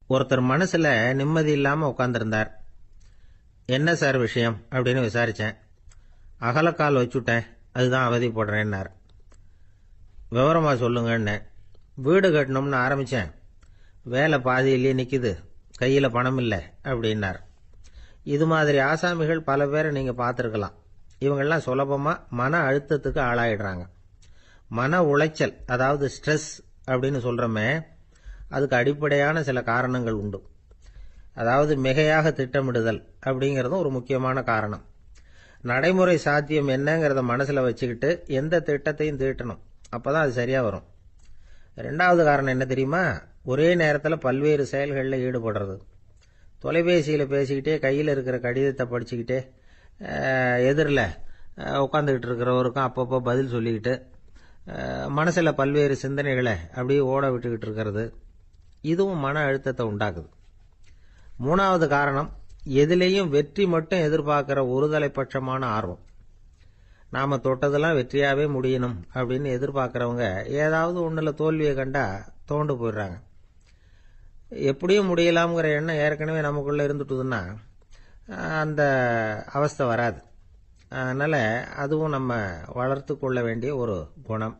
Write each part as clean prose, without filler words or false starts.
ஒருத்தர் மனசுல நிம்மதி இல்லாம உட்கார்ந்திருந்தார். என்ன சார் விஷயம் அப்படின்னு விசாரிச்சேன். அகலக்கால் வச்சுட்டேன், அதுதான் அவதிப்படுறேன்னார். விவரமா சொல்லுங்கன்னு. வீடு கட்டணும்னு ஆரம்பிச்சேன், வேலை பாதியிலேயே நிக்குது, கையில பணம் இல்லை அப்படின்னார். இது மாதிரி ஆசாமிகள் பல பேரை நீங்க பார்த்திருக்கலாம். இவங்கெல்லாம் சுலபமா மன அழுத்தத்துக்கு ஆளாயிடுறாங்க. மன உளைச்சல், அதாவது ஸ்ட்ரெஸ் அப்படின்னு சொல்றோமே, அதுக்கு அடிப்படையான சில காரணங்கள் உண்டு. அதாவது மிகையாக திட்டமிடுதல் அப்படிங்கறதும் ஒரு முக்கியமான காரணம். நடைமுறை சாத்தியம் என்னங்கிறத மனசுல வச்சுக்கிட்டு எந்த திட்டத்தையும் தீட்டணும், அப்பதான் அது சரியா வரும். ரெண்டாவது காரணம் என்ன தெரியுமா? ஒரே நேரத்தில் பல்வேறு செயல்களில் ஈடுபடுறது. தொலைபேசியில் பேசிக்கிட்டே கையில் இருக்கிற கடிதத்தை படிச்சுக்கிட்டே எதிரில் உட்காந்துக்கிட்டு இருக்கிறவருக்கும் அப்பப்போ பதில் சொல்லிக்கிட்டு மனசில் பல்வேறு சிந்தனைகளை அப்படியே ஓட விட்டுக்கிட்டு இருக்கிறது, இதுவும் மன அழுத்தத்தை உண்டாக்குது. மூணாவது காரணம், எதிலேயும் வெற்றி மட்டும் எதிர்பார்க்கிற ஒருதலை பட்சமான ஆர்வம். நாம தொட்டதெல்லாம் வெற்றியாவே முடியணும் அப்படின்னு எதிர்பார்க்கிறவங்க ஏதாவது ஒண்ணுல தோல்வியை கண்டா தோண்டு போயிடுறாங்க. எப்படியும் முடியலாம்ங்கிற எண்ணம் ஏற்கனவே நமக்குள்ள இருந்துட்டுதுன்னா அந்த அவஸ்தை வராது. அதனால அதுவும் நம்ம வளர்த்து கொள்ள வேண்டிய ஒரு குணம்.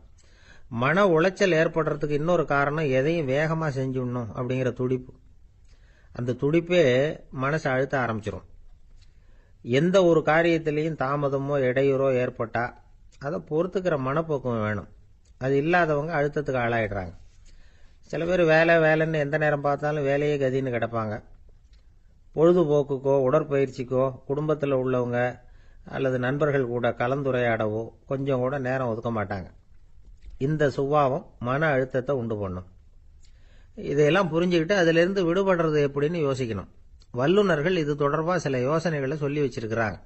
மன உளைச்சல் ஏற்படுறதுக்கு இன்னொரு காரணம், எதையும் வேகமா செஞ்சுடணும் அப்படிங்கிற துடிப்பு. அந்த துடிப்பே மனசை அழுத்த ஆரம்பிச்சிடும். எந்த ஒரு காரியத்திலையும் தாமதமோ இடையூறோ ஏற்பட்டா அதை பொறுத்துக்கிற மனப்போக்கம் வேணும். அது இல்லாதவங்க அழுத்தத்துக்கு ஆளாயிடுறாங்க. சில பேர் வேலை வேலைன்னு எந்த நேரம் பார்த்தாலும் வேலையே கதின்னு கிடப்பாங்க. பொழுதுபோக்குக்கோ உடற்பயிற்சிக்கோ குடும்பத்தில் உள்ளவங்க அல்லது நண்பர்கள் கூட கலந்துரையாடவோ கொஞ்சம் கூட நேரம் ஒதுக்க மாட்டாங்க. இந்த சுபாவம் மன அழுத்தத்தை உண்டு பண்ணும். இதையெல்லாம் புரிஞ்சுக்கிட்டு அதிலிருந்து விடுபடுறது எப்படின்னு யோசிக்கணும். வல்லுநர்கள் இது தொடர்பாக சில யோசனைகளை சொல்லி வச்சிருக்கிறாங்க.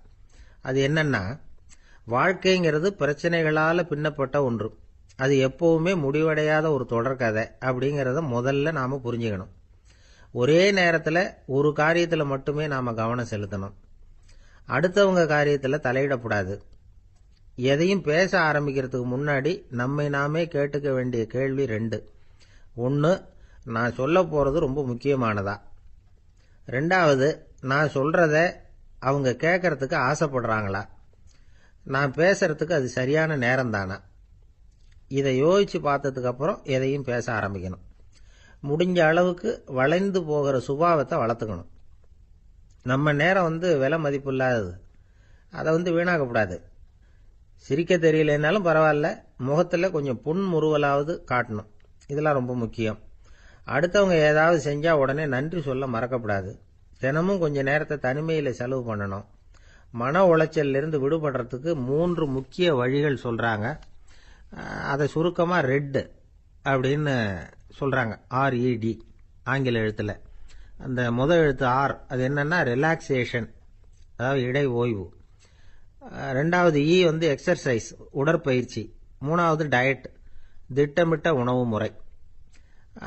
அது என்னன்னா, வாழ்க்கைங்கிறது பிரச்சனைகளால பின்னப்பட்ட ஒன்று. அது எப்பவுமே முடிவடையாத ஒரு தொடர்கதை அப்படிங்கிறத முதல்ல நாம புரிஞ்சுக்கணும். ஒரே நேரத்தில் ஒரு காரியத்தில் மட்டுமே நாம கவனம் செலுத்தணும். அடுத்தவங்க காரியத்தில் தலையிடக்கூடாது. எதையும் பேச ஆரம்பிக்கிறதுக்கு முன்னாடி நம்மை நாமே கேட்டுக்க வேண்டிய கேள்வி ரெண்டு. ஒன்று, நான் சொல்ல போறது ரொம்ப முக்கியமானதா? ரெண்டாவது, நான் சொல்றத அவங்க கேட்கறதுக்கு ஆசைப்படுறாங்களா? நான் பேசுறதுக்கு அது சரியான நேரம் தானா? இதை யோசிச்சு பார்த்ததுக்கு அப்புறம் எதையும் பேச ஆரம்பிக்கணும். முடிஞ்ச அளவுக்கு வளைந்து போகிற சுபாவத்தை வளர்த்துக்கணும். நம்ம நேரம் விலை மதிப்பு இல்லாதது, அதை வீணாக்கக்கூடாது. சிரிக்க தெரியலனாலும் பரவாயில்ல, முகத்தில் கொஞ்சம் புன்முறுவலாவது காட்டணும். இதெல்லாம் ரொம்ப முக்கியம். அடுத்தவங்க ஏதாவது செஞ்சா உடனே நன்றி சொல்ல மறக்கப்படாது. தினமும் கொஞ்ச நேரத்தை தனிமையில் செலவு பண்ணணும். மன உளைச்சலிருந்து விடுபடுறதுக்கு 3 முக்கிய வழிகள் சொல்றாங்க. அதை சுருக்கமா ரெட் அப்படின்னு சொல்றாங்க. RED ஆங்கில எழுத்துல. அந்த முதல் எழுத்து ஆர், அது என்னன்னா ரிலாக்ஸேஷன், அதாவது இடை ஓய்வு. ரெண்டாவது இ எக்ஸர்சைஸ், உடற்பயிற்சி. மூணாவது டயட், திட்டமிட்ட உணவு முறை.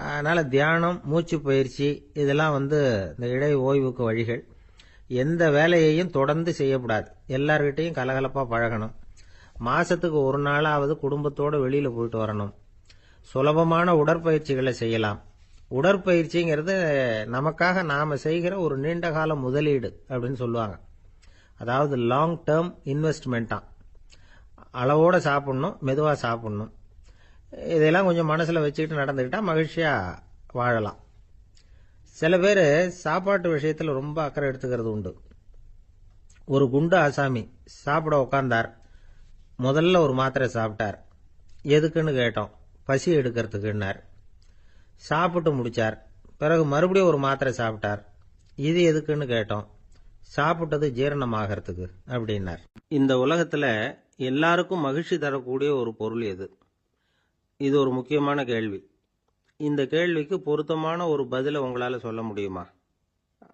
அதனால தியானம், மூச்சு பயிற்சி இதெல்லாம் இந்த இடை ஓய்வுக்கு வழிகள். எந்த வேலையையும் தொடர்ந்து செய்யக்கூடாது. எல்லார்கிட்டையும் கலகலப்பா பழகணும். மாசத்துக்கு ஒரு நாளாவது குடும்பத்தோடு வெளியில போயிட்டு வரணும். சுலபமான உடற்பயிற்சிகளை செய்யலாம். உடற்பயிற்சிங்கிறது நமக்காக நாம செய்கிற ஒரு நீண்ட கால முதலீடு அப்படின்னு சொல்லுவாங்க. அதாவது லாங் டேர்ம் இன்வெஸ்ட்மெண்டா. அளவோட சாப்பிடணும், மெதுவா சாப்பிடணும். இதெல்லாம் கொஞ்சம் மனசுல வச்சுக்கிட்டு நடந்துக்கிட்டா மகிழ்ச்சியா வாழலாம். சில பேர் சாப்பாட்டு விஷயத்துல ரொம்ப அக்கறை எடுத்துக்கிறது உண்டு. ஒரு குண்டு ஆசாமி சாப்பிட உட்கார்ந்தார். முதல்ல ஒரு மாத்திரை சாப்பிட்டார். எதுக்குன்னு கேட்டோம். பசி எடுக்கிறதுக்குன்னார். சாப்பிட்டு முடிச்சார். பிறகு மறுபடியும் ஒரு மாத்திரை சாப்பிட்டார். இது எதுக்குன்னு கேட்டோம். சாப்பிட்டது ஜீரணமாகறதுக்கு அப்படின்னார். இந்த உலகத்துல எல்லாருக்கும் மகிழ்ச்சி தரக்கூடிய ஒரு பொருள் எது? இது ஒரு முக்கியமான கேள்வி. இந்த கேள்விக்கு பொருத்தமான ஒரு பதிலை உங்களால சொல்ல முடியுமா?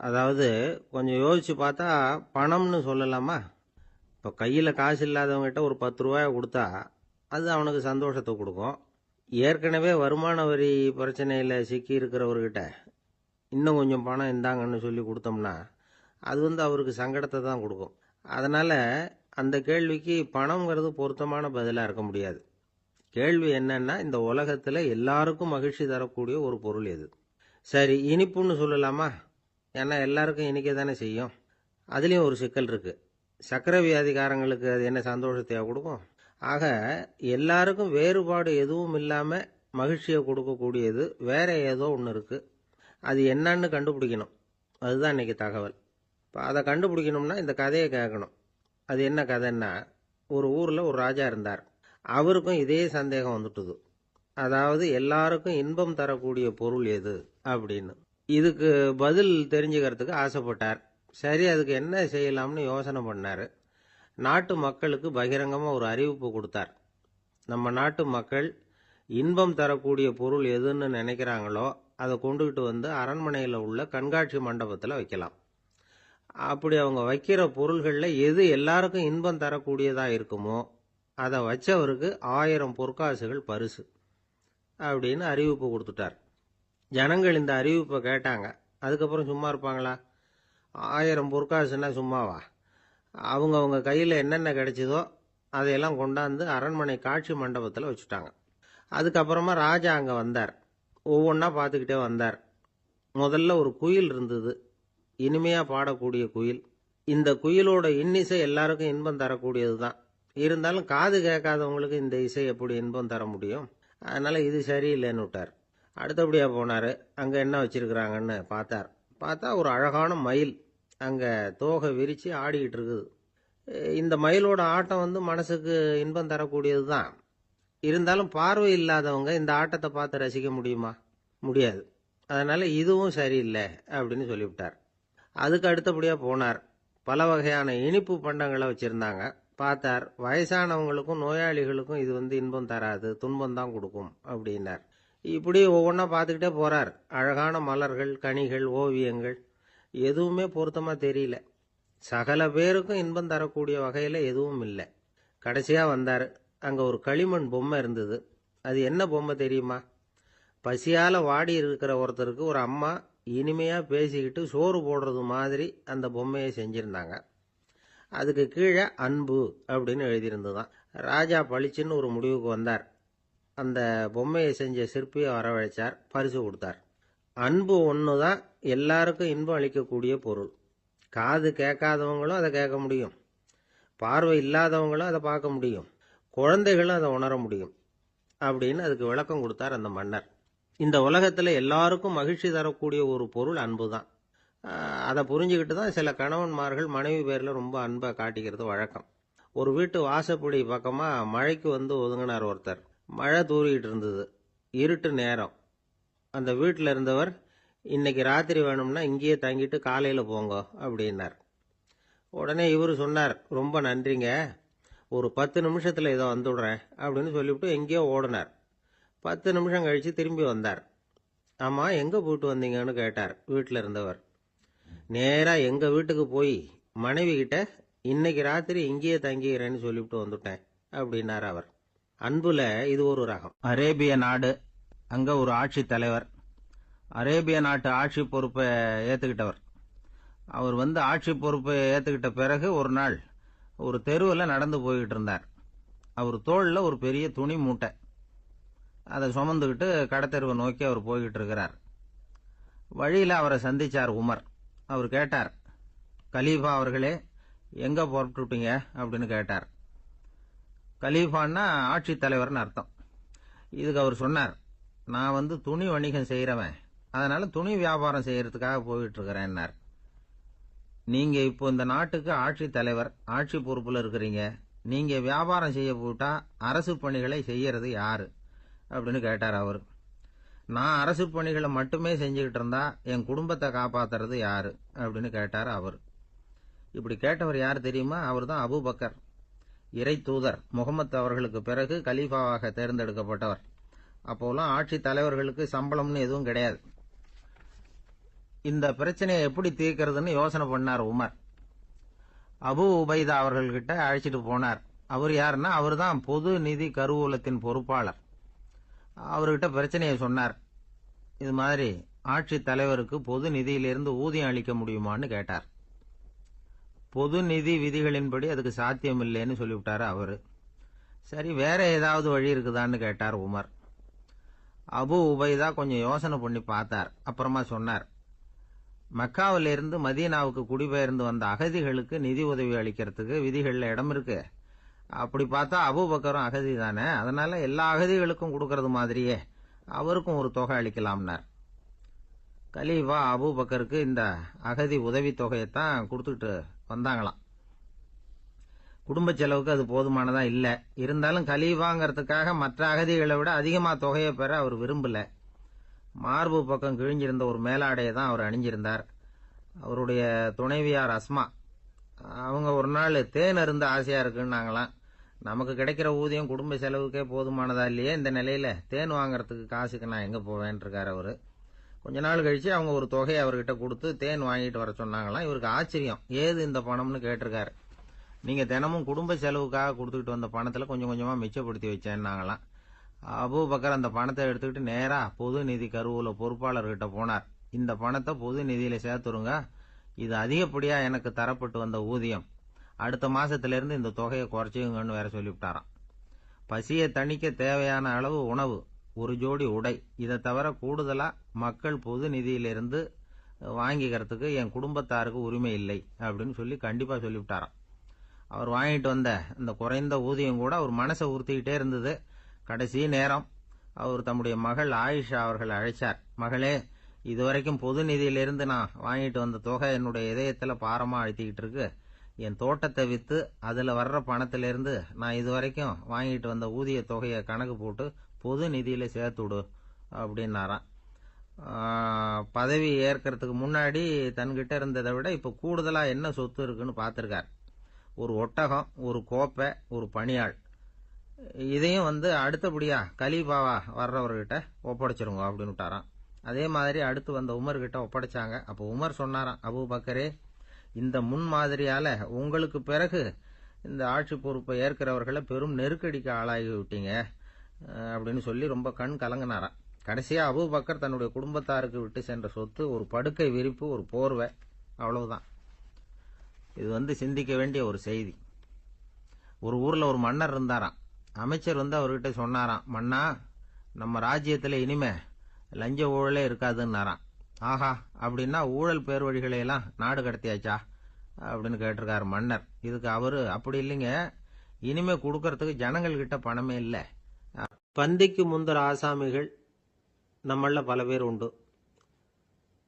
அதாவது கொஞ்சம் யோசிச்சு பார்த்தா பணம்னு சொல்லலாமா? இப்போ கையில் காசு இல்லாதவங்ககிட்ட ஒரு 10 ரூபாயை கொடுத்தா அது அவனுக்கு சந்தோஷத்தை கொடுக்கும். ஏற்கனவே வருமான வரி பிரச்சனையில் சிக்கி இருக்கிறவர்கிட்ட இன்னும் கொஞ்சம் பணம் இந்தாங்கன்னு சொல்லி கொடுத்தோம்னா அது அவருக்கு சங்கடத்தை தான் கொடுக்கும். அதனால அந்த கேள்விக்கு பணம்ங்கிறது பொருத்தமான பதிலாக இருக்க முடியாது. கேள்வி என்னன்னா, இந்த உலகத்தில் எல்லாருக்கும் மகிழ்ச்சி தரக்கூடிய ஒரு பொருள் எது? சரி, இனிப்புன்னு சொல்லலாமா? ஏன்னா எல்லாருக்கும் இனிக்க தானே செய்யும். அதுலேயும் ஒரு சிக்கல் இருக்கு. சர்க்கரை வியாதிக்காரங்களுக்கு அது என்ன சந்தோஷத்தையா கொடுக்கும்? ஆக எல்லாருக்கும் வேறுபாடு எதுவும் இல்லாமல் மகிழ்ச்சியை கொடுக்கக்கூடியது வேற ஏதோ ஒன்று இருக்கு. அது என்னன்னு கண்டுபிடிக்கணும். அதுதான் இன்னைக்கு தகவல். இப்போ அதை கண்டுபிடிக்கணும்னா இந்த கதையை கேட்கணும். அது என்ன கதைன்னா, ஒரு ஊரில் ஒரு ராஜா இருந்தார். அவருக்கும் இதே சந்தேகம் வந்துட்டுது. அதாவது எல்லாருக்கும் இன்பம் தரக்கூடிய பொருள் எது அப்படின்னு. இதுக்கு பதில் தெரிஞ்சுக்கிறதுக்கு ஆசைப்பட்டார். சரி, அதுக்கு என்ன செய்யலாம்னு யோசனை பண்ணார். நாட்டு மக்களுக்கு பகிரங்கமாக ஒரு அறிவிப்பு கொடுத்தார். நம்ம நாட்டு மக்கள் இன்பம் தரக்கூடிய பொருள் எதுன்னு நினைக்கிறாங்களோ அதை கொண்டுகிட்டு வந்து அரண்மனையில் உள்ள கண்காட்சி மண்டபத்தில் வைக்கலாம். அப்படி அவங்க வைக்கிற பொருள்களில் எது எல்லாருக்கும் இன்பம் தரக்கூடியதாக இருக்குமோ அதை வச்சவருக்கு 1000 பொற்காசுகள் பரிசு அப்படின்னு அறிவிப்பு கொடுத்துட்டார். ஜனங்கள் இந்த அறிவிப்பை கேட்டாங்க. அதுக்கப்புறம் சும்மா இருப்பாங்களா? 1000 பொற்காசுன்னா சும்மாவா? அவங்க கையில் என்னென்ன கிடைச்சதோ அதையெல்லாம் கொண்டாந்து அரண்மனை காட்சி மண்டபத்தில் வச்சுட்டாங்க. அதுக்கப்புறமா ராஜா அங்கே வந்தார். ஒவ்வொன்றா பார்த்துக்கிட்டே வந்தார். முதல்ல ஒரு குயில் இருந்தது, இனிமையாக பாடக்கூடிய குயில். இந்த குயிலோட இன்னிசை எல்லாருக்கும் இன்பம் தரக்கூடியது தான். இருந்தாலும் காது கேட்காதவங்களுக்கு இந்த இசை எப்படி இன்பம் தர முடியும்? அதனால் இது சரியில்லைன்னு விட்டார். அடுத்தபடியாக போனார். அங்கே என்ன வச்சுருக்கிறாங்கன்னு பார்த்தார். பார்த்தா ஒரு அழகான மயில் அங்கே தோகை விரித்து ஆடிக்கிட்டு இருக்குது. இந்த மயிலோட ஆட்டம் மனசுக்கு இன்பம் தரக்கூடியது தான். இருந்தாலும் பார்வை இல்லாதவங்க இந்த ஆட்டத்தை பார்த்து ரசிக்க முடியுமா? முடியாது. அதனால் இதுவும் சரியில்லை அப்படின்னு சொல்லிவிட்டார். அதுக்கு அடுத்தபடியாக போனார். பல வகையான இனிப்பு பண்டங்களை வச்சுருந்தாங்க. பார்த்தார், வயசானவங்களுக்கும் நோயாளிகளுக்கும் இது இன்பம் தராது, துன்பம் தான் கொடுக்கும் அப்படின்னார். இப்படி ஒவ்வொன்றா பார்த்துக்கிட்டே போகிறார். அழகான மலர்கள், கனிகள், ஓவியங்கள் எதுவுமே பொருத்தமாக தெரியல. சகல பேருக்கும் இன்பம் தரக்கூடிய வகையில் எதுவும் இல்லை. கடைசியாக வந்தார். அங்கே ஒரு களிமண் பொம்மை இருந்தது. அது என்ன பொம்மை தெரியுமா? பசியால் வாடி இருக்கிற ஒருத்தருக்கு ஒரு அம்மா இனிமையாக பேசிக்கிட்டு சோறு போடுறது மாதிரி அந்த பொம்மையை செஞ்சுருந்தாங்க. அதுக்கு கீழே அன்பு அப்படின்னு எழுதியிருந்துதான். ராஜா பளிச்சுன்னு ஒரு முடிவுக்கு வந்தார். அந்த பொம்மையை செஞ்ச சிற்பியை வரவழைச்சார், பரிசு கொடுத்தார். அன்பு ஒன்று தான் எல்லாருக்கும் இன்பம் அளிக்கக்கூடிய பொருள். காது கேட்காதவங்களும் அதை கேட்க முடியும், பார்வை இல்லாதவங்களும் அதை பார்க்க முடியும், குழந்தைகளும் அதை உணர முடியும் அப்படின்னு அதுக்கு விளக்கம் கொடுத்தார் அந்த மன்னர். இந்த உலகத்தில் எல்லாருக்கும் மகிழ்ச்சி தரக்கூடிய ஒரு பொருள் அன்பு தான். அதை புரிஞ்சுக்கிட்டு தான் சில கணவன்மார்கள் மனைவி பேரில் ரொம்ப அன்பை காட்டிக்கிறது வழக்கம். ஒரு வீட்டு வாசப்படி பக்கமாக மழைக்கு ஒதுங்கினார் ஒருத்தர். மழை தூரிக்கிட்டு இருந்தது, இருட்டு நேரம். அந்த வீட்டில் இருந்தவர், இன்னைக்கு ராத்திரி வேணும்னா இங்கேயே தங்கிட்டு காலையில் போங்க அப்படின்னார். உடனே இவர் சொன்னார், ரொம்ப நன்றிங்க, ஒரு 10 நிமிஷத்தில் இதை வந்துவிடுறேன் அப்படின்னு சொல்லிவிட்டு எங்கேயோ ஓடினார். 10 நிமிஷம் கழித்து திரும்பி வந்தார். ஆமாம், எங்கே போயிட்டு வந்தீங்கன்னு கேட்டார் வீட்டில் இருந்தவர். நேராக எங்கள் வீட்டுக்கு போய் மனைவி கிட்ட இன்னைக்கு ராத்திரி இங்கேயே தங்கிக்கிறேன்னு சொல்லிவிட்டு வந்துட்டேன் அப்படின்னார் அவர். அன்புல இது ஒரு ரகம். அரேபிய நாடு, அங்கே ஒரு ஆட்சி தலைவர். அரேபிய நாட்டு ஆட்சி பொறுப்பை ஏற்றுக்கிட்டவர். அவர் ஆட்சி பொறுப்பை ஏற்றுக்கிட்ட பிறகு ஒரு நாள் ஒரு தெருவில் நடந்து போய்கிட்டு இருந்தார். அவர் தோளில் ஒரு பெரிய துணி மூட்டை, அதை சுமந்துக்கிட்டு கடத்தெருவை நோக்கி அவர் போய்கிட்டு இருக்கிறார். வழியில் அவரை சந்திச்சார் உமர். அவர் கேட்டார், கலீஃபா அவர்களே, எங்கே புறப்பட்டுட்டீங்க அப்படின்னு கேட்டார். கலீஃபான்னா ஆட்சி தலைவர்னு அர்த்தம். இதுக்கு அவர் சொன்னார், நான் துணி வணிகம் செய்கிறவன், அதனால துணி வியாபாரம் செய்யறதுக்காக போயிட்டு இருக்கிறேன்னார். நீங்க இப்போ இந்த நாட்டுக்கு ஆட்சி தலைவர், ஆட்சி பொறுப்புல இருக்கிறீங்க, நீங்க வியாபாரம் செய்ய போட்டா அரசு பணிகளை செய்யறது யாரு அப்படின்னு கேட்டார் அவர். நான் அரசு பணிகளை மட்டுமே செஞ்சுக்கிட்டு இருந்தா என் குடும்பத்தை காப்பாத்துறது யாரு அப்படின்னு கேட்டார் அவர். இப்படி கேட்டவர் யார் தெரியுமா? அவர் தான் அபூபக்கர், இறை தூதர் முகமது அவர்களுக்கு பிறகு கலீஃபாவாக தேர்ந்தெடுக்கப்பட்டவர். அப்போலாம் ஆட்சி தலைவர்களுக்கு சம்பளம்னு எதுவும் கிடையாது. இந்த பிரச்சனையை எப்படி தீர்க்கிறதுன்னு யோசனை பண்ணார் உமர். அபு உபைதா அவர்கள்கிட்ட அழைச்சிட்டு போனார். அவர் யாருன்னா, அவர் தான் பொது நிதி கருவூலத்தின் பொறுப்பாளர். அவர்கிட்ட பிரச்சனையை சொன்னார். இது மாதிரி ஆட்சி தலைவருக்கு பொது நிதியிலிருந்து ஊதியம் அளிக்க முடியுமான்னு கேட்டார். பொது நிதி விதிகளின்படி அதுக்கு சாத்தியம் இல்லைன்னு சொல்லிவிட்டாரு அவரு. சரி, வேற ஏதாவது வழி இருக்குதான்னு கேட்டார் உமர். அபு உபைதா கொஞ்சம் யோசனை பண்ணி பார்த்தார். அப்புறமா சொன்னார், மக்காவிலிருந்து மதீனாவுக்கு குடிபெயர்ந்து வந்த அகதிகளுக்கு நிதி உதவி அளிக்கிறதுக்கு விதிகள்ல இடம் இருக்கு. அப்படி பார்த்தா அபூபக்கரும் அகதி தானே, அதனால எல்லா அகதிகளுக்கும் கொடுக்கறது மாதிரியே அவருக்கும் ஒரு தொகை அளிக்கலாம்னார். கலீஃபா அபூபக்கருக்கு இந்த அகதி உதவி தொகையைத்தான் கொடுத்துட்டு வந்தாங்களாம். குடும்ப செலவுக்கு அது போதுமானதா இல்ல. இருந்தாலும் கலீஃபாங்கிறதுக்காக மற்ற அகதிகளை விட அதிகமா தொகையை பெற அவர் விரும்பல. மார்பு பக்கம் கிழிஞ்சிருந்த ஒரு மேலாடையை தான் அவர் அணிஞ்சிருந்தார். அவருடைய துணைவியார் அஸ்மா அவங்க ஒரு நாள் தேன் அருந்த ஆசையா இருக்குன்னாங்களாம். நமக்கு கிடைக்கிற ஊதியம் குடும்ப செலவுக்கே போதுமானதா இல்லையே, இந்த நிலையில தேன் வாங்கறதுக்கு காசுக்கு நான் எங்க போவேன் இருக்காரு அவரு. கொஞ்ச நாள் கழிச்சு அவங்க ஒரு தொகையை அவர்கிட்ட கொடுத்து தேன் வாங்கிட்டு வர சொன்னாங்களாம். இவருக்கு ஆச்சரியம், ஏது இந்த பணம்னு கேட்டிருக்காரு. நீங்க தினமும் குடும்ப செலவுக்காக கொடுத்துக்கிட்டு வந்த பணத்துல கொஞ்சம் கொஞ்சமா மிச்சப்படுத்தி வச்சேன்னாங்களாம். அபூபக்கர் அந்த பணத்தை எடுத்துக்கிட்டு நேரா பொது நிதி கருவூல பொறுப்பாளர்கிட்ட போனார். இந்த பணத்தை பொது நிதியில சேர்த்துருங்க, இது அதிகப்படியா எனக்கு தரப்பட்டு வந்த ஊதியம், அடுத்த மாசத்துல இருந்து இந்த தொகையை குறைச்சுங்கன்னு வேற சொல்லிவிட்டாராம். பசியை தணிக்க தேவையான அளவு உணவு, ஒரு ஜோடி உடை, இதை தவிர கூடுதலா மக்கள் பொது நிதியிலிருந்து வாங்கிக்கிறதுக்கு என் குடும்பத்தாருக்கு உரிமை இல்லை அப்படின்னு சொல்லி கண்டிப்பா சொல்லிவிட்டாராம். அவர் வாங்கிட்டு வந்த இந்த குறைந்த ஊதியம் கூட அவர் மனசை உறுத்திக்கிட்டே இருந்தது. கடைசி நேரம் அவர் தம்முடைய மகள் ஆயிஷா அவர்களை அழைச்சார். மகளே, இதுவரைக்கும் பொது நிதியிலிருந்து நான் வாங்கிட்டு வந்த தொகை என்னுடைய இதயத்துல பாரமா அழுத்திக்கிட்டு இருக்கு. என் தோட்டத்தை வித்து அதுல வர்ற பணத்திலிருந்து நான் இதுவரைக்கும் வாங்கிட்டு வந்த ஊதிய தொகையை கணக்கு போட்டு பொது நிதியில சேர்த்து விடு அப்படின்னாராம். பதவி ஏற்கிறதுக்கு முன்னாடி தன்கிட்ட இருந்ததை விட இப்ப கூடுதலா என்ன சொத்து இருக்குன்னு பார்த்திருக்கார். ஒரு ஒட்டகம், ஒரு கோப்பை, ஒரு பணியாள். இதையும் அடுத்தபடியா கலீஃபாவா வர்றவர்கிட்ட ஒப்படைச்சிருங்க அப்படின்னு விட்டாராம். அதே மாதிரி அடுத்து வந்த உமர் கிட்ட ஒப்படைச்சாங்க. அப்போ உமர் சொன்னாராம், அபூபக்கரே, இந்த முன்மாதிரியால உங்களுக்கு பிறகு இந்த ஆட்சி பொறுப்பை ஏற்கிறவர்களை பெரும் நெருக்கடிக்கு ஆளாகி விட்டீங்க அப்படின்னு சொல்லி ரொம்ப கண் கலங்கினாராம். கடைசியா அபூபக்கர் தன்னுடைய குடும்பத்தாருக்கு விட்டு சென்ற சொத்து ஒரு படுக்கை விரிப்பு, ஒரு போர்வை, அவ்வளவுதான். இது சிந்திக்க வேண்டிய ஒரு செய்தி. ஒரு ஊர்ல ஒரு மன்னர் இருந்தாராம். அமைச்சர் அவர்கிட்ட சொன்னாராம், மன்னா, நம்ம ராஜ்யத்துல இனிமே லஞ்ச ஊழலே இருக்காதுன்னாராம். ஆஹா, அப்படின்னா ஊழல் பேர் வழிகளை எல்லாம் நாடு கடத்தியாச்சா அப்படின்னு கேட்டிருக்காரு மன்னர். இதுக்கு அவரு, அப்படி இல்லைங்க, இனிமே கொடுக்கறதுக்கு ஜனங்கள் கிட்ட பணமே இல்ல. பந்திக்கு முந்தர ஆசாமிகள் நம்மள பல பேர் உண்டு.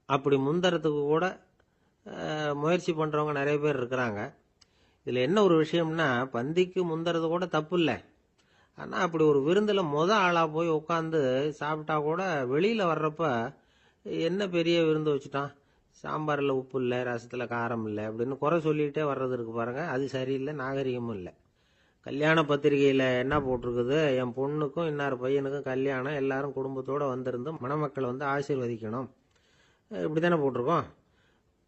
அப்படி முந்தறதுக்கு கூட முயற்சி பண்றவங்க நிறைய பேர் இருக்கிறாங்க. இதுல என்ன ஒரு விஷயம்னா, பந்திக்கு முந்தறது கூட தப்பு இல்லை. ஆனா அப்படி ஒரு விருந்துல ஆளா போய் உட்காந்து சாப்பிட்டா கூட வெளியில வர்றப்ப என்ன பெரிய விருந்து வச்சுட்டான், சாம்பார்ல உப்பு இல்லை, ரசத்துல காரம் இல்லை அப்படின்னு குறை சொல்லிட்டே வர்றது இருக்கு பாருங்க, அது சரியில்லை, நாகரிகமும் இல்லை. கல்யாண பத்திரிகையில என்ன போட்டிருக்குது, என் பொண்ணுக்கும் இன்னார் பையனுக்கும் கல்யாணம், எல்லாரும் குடும்பத்தோட வந்திருந்து மணமக்கள் ஆசீர்வதிக்கணும், இப்படித்தானே போட்டிருக்கோம்.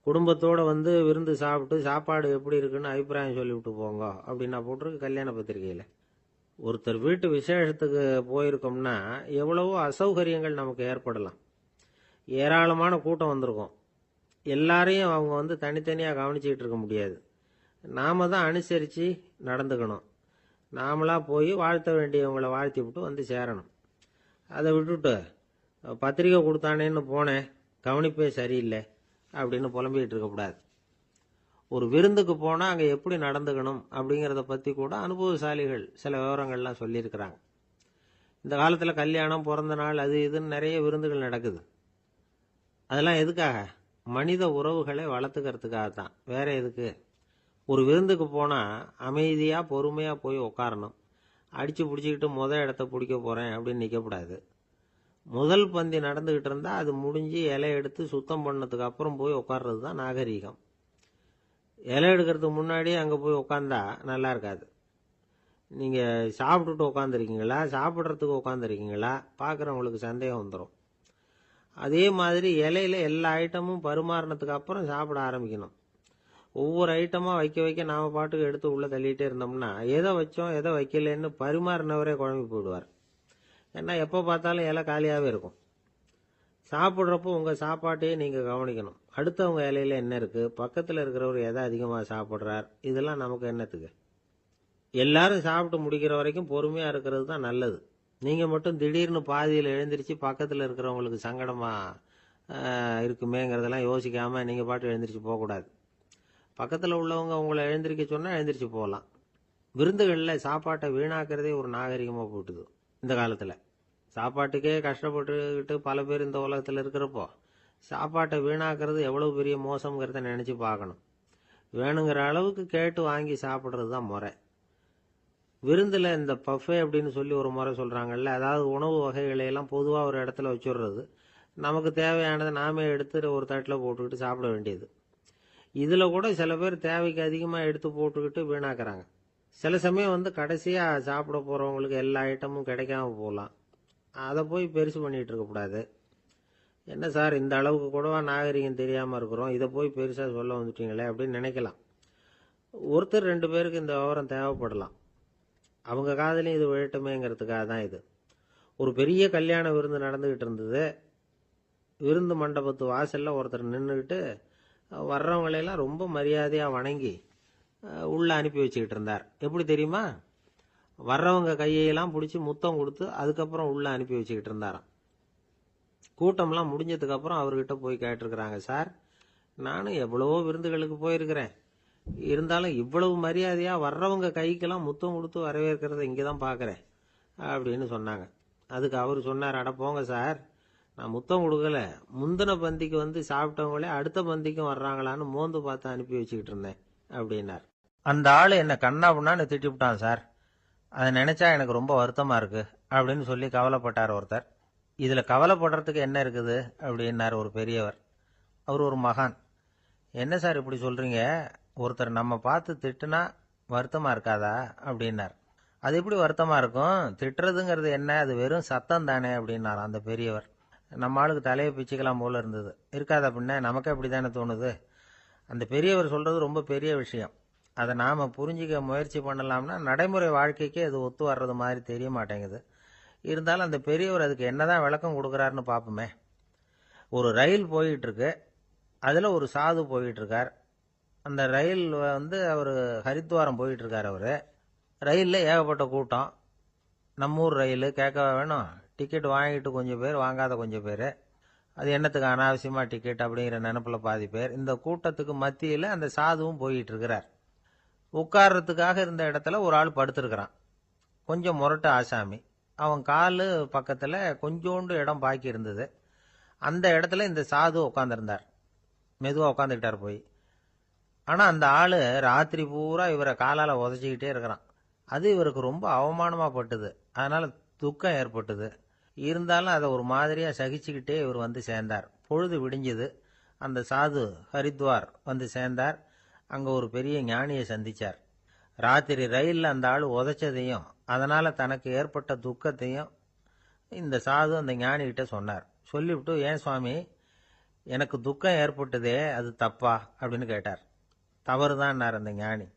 குடும்பத்தோட விருந்து சாப்பிட்டு சாப்பாடு எப்படி இருக்குன்னு அபிப்பிராயம் சொல்லிவிட்டு போங்க அப்படின்னா போட்டிருக்கு கல்யாண பத்திரிகையில. ஒருத்தர் வீட்டு விசேஷத்துக்கு போயிருக்கோம்னா எவ்வளவோ அசௌகரியங்கள் நமக்கு ஏற்படலாம். ஏராளமான கூட்டம் வந்திருக்கும். எல்லாரையும் அவங்க தனித்தனியா கவனிச்சுக்கிட்டு இருக்க முடியாது. நாம தான் அனுசரிச்சு நடந்துக்கணும். நாமளா போய் வாழ்த்த வேண்டியவங்களை வாழ்த்தி விட்டு சேரணும். அதை விட்டுட்டு பத்திரிக்கை கொடுத்தானேன்னு போனேன், கவனிப்பே சரியில்லை அப்படின்னு புலம்பிக்கிட்டு இருக்கக்கூடாது. ஒரு விருந்துக்கு போனா அங்க எப்படி நடந்துக்கணும் அப்படிங்கறத பத்தி கூட அனுபவசாலிகள் சில விவரங்கள்லாம் சொல்லியிருக்கிறாங்க. இந்த காலத்துல கல்யாணம், பிறந்த நாள், அது இதுன்னு நிறைய விருந்துகள் நடக்குது. அதெல்லாம் எதுக்காக? மனித உறவுகளை வளர்த்துக்கிறதுக்காக தான், வேற எதுக்கு? ஒரு விருந்துக்கு போனா அமைதியா பொறுமையா போய் உட்காரணும். அடிச்சு பிடிச்சிக்கிட்டு இடத்த பிடிக்க போறேன் அப்படின்னு நிற்கக்கூடாது. முதல் பந்தி நடந்துகிட்டு இருந்தா அது முடிஞ்சு இலை எடுத்து சுத்தம் பண்ணதுக்கு அப்புறம் போய் உட்கார்றது தான் நாகரீகம். இலை எடுக்கிறதுக்கு முன்னாடியே அங்க போய் உட்காந்தா நல்லா இருக்காது. நீங்க சாப்பிட்டுட்டு உட்காந்துருக்கீங்களா, சாப்பிட்றதுக்கு உட்காந்துருக்கீங்களா, பாக்குறவங்களுக்கு சந்தேகம் வந்துடும். அதே மாதிரி இலையில எல்லா ஐட்டமும் பரிமாறினதுக்கு அப்புறம் சாப்பிட ஆரம்பிக்கணும். ஒவ்வொரு ஐட்டமா வைக்க வைக்க நாம பாட்டுக்கு எடுத்து உள்ள தள்ளிட்டே இருந்தோம்னா எதை வச்சோம் எதை வைக்கலன்னு பரிமாறினவரே குழம்பி போயிடுவார். ஏன்னா எப்ப பார்த்தாலும் இலை காலியாவே இருக்கும். சாப்பிட்றப்போ உங்க சாப்பாட்டையே நீங்க கவனிக்கணும். அடுத்தவங்க இலையில என்ன இருக்கு, பக்கத்துல இருக்கிறவர் எதை அதிகமா சாப்பிட்றார், இதெல்லாம் நமக்கு என்னத்துக்கு? எல்லாரும் சாப்பிட்டு முடிக்கிற வரைக்கும் பொறுமையா இருக்கிறது தான் நல்லது. நீங்கள் மட்டும் திடீர்னு பாதியில் எழுந்திரிச்சு பக்கத்தில் இருக்கிறவங்களுக்கு சங்கடமா இருக்குமேங்கிறதெல்லாம் யோசிக்காமல் நீங்கள் பாட்டு எழுந்திரிச்சு போகக்கூடாது. பக்கத்தில் உள்ளவங்க உங்களை எழுந்திரிக்க சொன்னால் எழுந்திரிச்சு போகலாம். விருந்துகளில் சாப்பாட்டை வீணாக்கிறதே ஒரு நாகரிகமாக போட்டுது இந்த காலத்தில். சாப்பாட்டுக்கே கஷ்டப்பட்டுக்கிட்டு பல பேர் இந்த உலகத்தில் இருக்கிறப்போ சாப்பாட்டை வீணாக்கிறது எவ்வளோ பெரிய மோசங்கிறத நினச்சி பார்க்கணும். வேணுங்கிற அளவுக்கு கேட்டு வாங்கி சாப்பிட்றது தான் முறை. விருந்தில் இந்த பஃபே அப்படின்னு சொல்லி ஒரு முறை சொல்கிறாங்கல்ல, அதாவது உணவு வகைகளையெல்லாம் பொதுவாக ஒரு இடத்துல வச்சுடுறது, நமக்கு தேவையானதை நாமே எடுத்து ஒரு தட்டில் போட்டுக்கிட்டு சாப்பிட வேண்டியது. இதில் கூட சில பேர் தேவைக்கு அதிகமாக எடுத்து போட்டுக்கிட்டு வீணாக்குறாங்க. சில சமயம் கடைசியாக சாப்பிட போகிறவங்களுக்கு எல்லா ஐட்டமும் கிடைக்காம போகலாம். அதை போய் பெருசு பண்ணிகிட்டு இருக்கக்கூடாது. என்ன சார் இந்த அளவுக்கு கூடவா நாகரிகம் தெரியாமல் இருக்கிறோம், இதை போய் பெருசாக சொல்ல வந்துட்டீங்களே அப்படின்னு நினைக்கலாம். ஒருத்தர் 2 பேருக்கு இந்த விவரம் தேவைப்படலாம். அவங்க காதலையும் இது விழட்டுமேங்கிறதுக்காக தான் இது. ஒரு பெரிய கல்யாண விருந்து நடந்துக்கிட்டு இருந்தது. விருந்து மண்டபத்து வாசலில் ஒருத்தர் நின்றுக்கிட்டு வர்றவங்களையெல்லாம் ரொம்ப மரியாதையாக வணங்கி உள்ளே அனுப்பி வச்சுக்கிட்டு இருந்தார். எப்படி தெரியுமா? வர்றவங்க கையெல்லாம் பிடிச்சி முத்தம் கொடுத்து அதுக்கப்புறம் உள்ளே அனுப்பி வச்சுக்கிட்டு இருந்தாராம். கூட்டம்லாம் முடிஞ்சதுக்கப்புறம் அவர்கிட்ட போய் கேட்டிருக்கிறாங்க, சார் நானும் எவ்வளவோ விருந்துகளுக்கு போயிருக்கிறேன், இருந்தாலும் இவ்வளவு மரியாதையாக வர்றவங்க கைக்கெல்லாம் முத்தம் கொடுத்து வரவேற்கிறத இங்கே தான் பார்க்குறேன் அப்படின்னு சொன்னாங்க. அதுக்கு அவர் சொன்னார், அட போங்க சார், நான் முத்தம் கொடுக்கல, முந்தின பந்திக்கு சாப்பிட்டவங்களே அடுத்த பந்திக்கும் வர்றாங்களான்னு மோந்து பார்த்து அனுப்பி வச்சுக்கிட்டு இருந்தேன் அப்படின்னார். அந்த ஆள் என்னை கண்ணாபுண்ணான்னு திட்டிவிட்டான் சார், அதை நினச்சா எனக்கு ரொம்ப வருத்தமாக இருக்கு அப்படின்னு சொல்லி கவலைப்பட்டார் ஒருத்தர். இதில் கவலைப்படுறதுக்கு என்ன இருக்குது அப்படின்னார் ஒரு பெரியவர். அவர் ஒரு மகான். என்ன சார் இப்படி சொல்கிறீங்க, ஒருத்தர் நம்ம பார்த்து திட்டுனா வருத்தமாக இருக்காதா அப்படின்னார். அது எப்படி வருத்தமாக இருக்கும், திட்டுறதுங்கிறது என்ன, அது வெறும் சத்தம் தானே அப்படின்னார் அந்த பெரியவர். நம்ம ஆளுக்கு தலையை பிச்சுக்கலாம் போல இருந்தது. இருக்காது அப்படின்னா நமக்கே அப்படி தானே தோணுது. அந்த பெரியவர் சொல்கிறது ரொம்ப பெரிய விஷயம். அதை நாம் புரிஞ்சிக்க முயற்சி பண்ணலாம்னா நடைமுறை வாழ்க்கைக்கு அது ஒத்து வர்றது மாதிரி தெரிய மாட்டேங்குது. இருந்தாலும் அந்த பெரியவர் அதுக்கு என்னதான் விளக்கம் கொடுக்குறாருன்னு பார்ப்போமே. ஒரு ரயில் போயிட்டுருக்கு, அதில் ஒரு சாது போயிட்டுருக்கார். அந்த ரயில் அவர் ஹரித்வாரம் போயிட்டுருக்கார். அவர் ரயிலில் ஏகப்பட்ட கூட்டம். நம்ம ஊர் ரயில் கேட்க வேணும், டிக்கெட் வாங்கிட்டு கொஞ்சம் பேர், வாங்காத கொஞ்சம் பேர். அது என்னத்துக்கு அனாவசியமாக டிக்கெட் அப்படிங்கிற நினப்பில் பாதி பேர். இந்த கூட்டத்துக்கு மத்தியில் அந்த சாதுவும் போயிட்டுருக்கிறார். உட்கார்றதுக்காக இருந்த இடத்துல ஒரு ஆள் படுத்துருக்கிறான். கொஞ்சம் முரட்டு ஆசாமி. அவன் கால் பக்கத்தில் கொஞ்சோண்டு இடம் பாக்கி இருந்தது. அந்த இடத்துல இந்த சாது உட்காந்துருந்தார். மெதுவாக உட்காந்துக்கிட்டார் போய். ஆனால் அந்த ஆள் ராத்திரி பூரா இவரை காலால் உதச்சிக்கிட்டே இருக்கிறான். அது இவருக்கு ரொம்ப அவமானமாக பட்டுது. அதனால் துக்கம் ஏற்பட்டுது. இருந்தாலும் அதை ஒரு மாதிரியாக சகிச்சுக்கிட்டே இவர் சேர்ந்தார். பொழுது விடிஞ்சது. அந்த சாது ஹரித்வார் சேர்ந்தார். அங்கே ஒரு பெரிய ஞானியை சந்தித்தார். ராத்திரி ரயிலில் அந்த ஆள் உதைச்சதையும் அதனால் தனக்கு ஏற்பட்ட துக்கத்தையும் இந்த சாது அந்த ஞானிகிட்ட சொன்னார். சொல்லிவிட்டு, ஏன் சுவாமி, எனக்கு துக்கம் ஏற்பட்டதே அது தப்பா அப்படின்னு கேட்டார். தவறுதான்னார் அந்த ஞானி.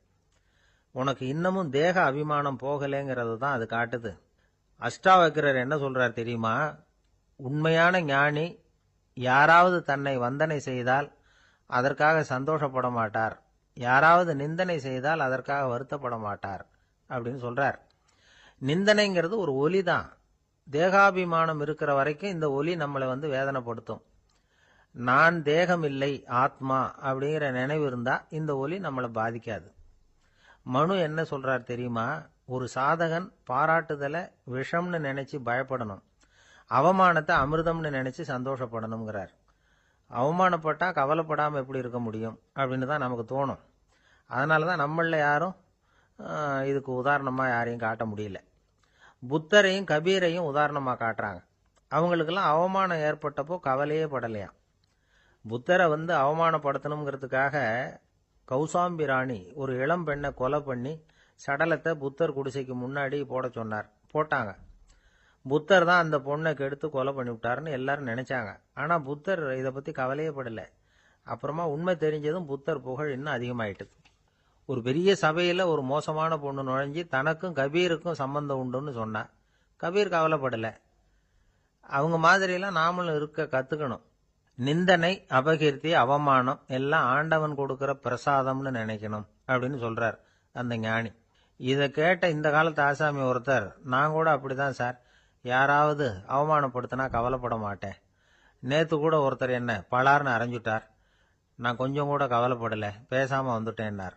உனக்கு இன்னமும் தேக அபிமானம் போகலைங்கிறது தான் அது காட்டுது. அஷ்டாவக்கிரர் என்ன சொல்றார் தெரியுமா? உண்மையான ஞானி யாராவது தன்னை வந்தனை செய்தால் அதற்காக சந்தோஷப்பட மாட்டார், யாராவது நிந்தனை செய்தால் அதற்காக வருத்தப்பட மாட்டார் அப்படின்னு சொல்றார். நிந்தனைங்கிறது ஒரு ஒலி தான். தேகாபிமானம் இருக்கிற வரைக்கும் இந்த ஒலி நம்மளை வேதனைப்படுத்தும். நான் தேகம் இல்லை, ஆத்மா அப்படிங்கிற நினைவு இருந்தா இந்த ஒலி நம்மளை பாதிக்காது. மனு என்ன சொல்றார் தெரியுமா? ஒரு சாதகன் பாராட்டுதலை விஷம்னு நினைச்சு பயப்படணும், அவமானத்தை அமிர்தம்னு நினைச்சு சந்தோஷப்படணுங்கிறார். அவமானப்பட்டா கவலைப்படாமல் எப்படி இருக்க முடியும் அப்படின்னு தான் நமக்கு தோணும். அதனால தான் நம்மளில் யாரும் இதுக்கு உதாரணமாக யாரையும் காட்ட முடியல. புத்தரையும் கபீரையும் உதாரணமாக காட்டுறாங்க. அவங்களுக்கெல்லாம் அவமானம் ஏற்பட்டப்போ கவலையே படலையாம். புத்தரை அவமானப்படுத்தணுங்கிறதுக்காக கௌசாம்பி ராணி ஒரு இளம் பெண்ணை கொலை பண்ணி சடலத்தை புத்தர் குடிசைக்கு முன்னாடி போட சொன்னார். போட்டாங்க. புத்தர் தான் அந்த பொண்ணை கெடுத்து கொலை பண்ணிவிட்டாருன்னு எல்லாரும் நினைச்சாங்க. ஆனால் புத்தர் இதை பற்றி கவலையே படலை. அப்புறமா உண்மை தெரிஞ்சதும் புத்தர் புகழ் இன்னும் அதிகமாயிட்டுது. ஒரு பெரிய சபையில் ஒரு மோசமான பொண்ணு நுழைஞ்சி தனக்கும் கபீருக்கும் சம்பந்தம் உண்டுன்னு சொன்னா. கபீர் கவலைப்படலை. அவங்க மாதிரியெல்லாம் நாமளும் இருக்க கற்றுக்கணும். நிந்தனை, அபகீர்த்தி, அவமானம் எல்லாம் ஆண்டவன் கொடுக்குற பிரசாதம்னு நினைக்கணும் அப்படின்னு சொல்றார் அந்த ஞானி. இதை கேட்ட இந்த காலத்து ஆசாமி ஒருத்தர், நான் கூட அப்படிதான் சார், யாராவது அவமானப்படுத்தினா கவலைப்பட மாட்டேன். நேற்று கூட ஒருத்தர் என்ன பலார்னு அரைஞ்சுட்டார். நான் கொஞ்சம் கூட கவலைப்படலை, பேசாமல் வந்துட்டேன்னார்.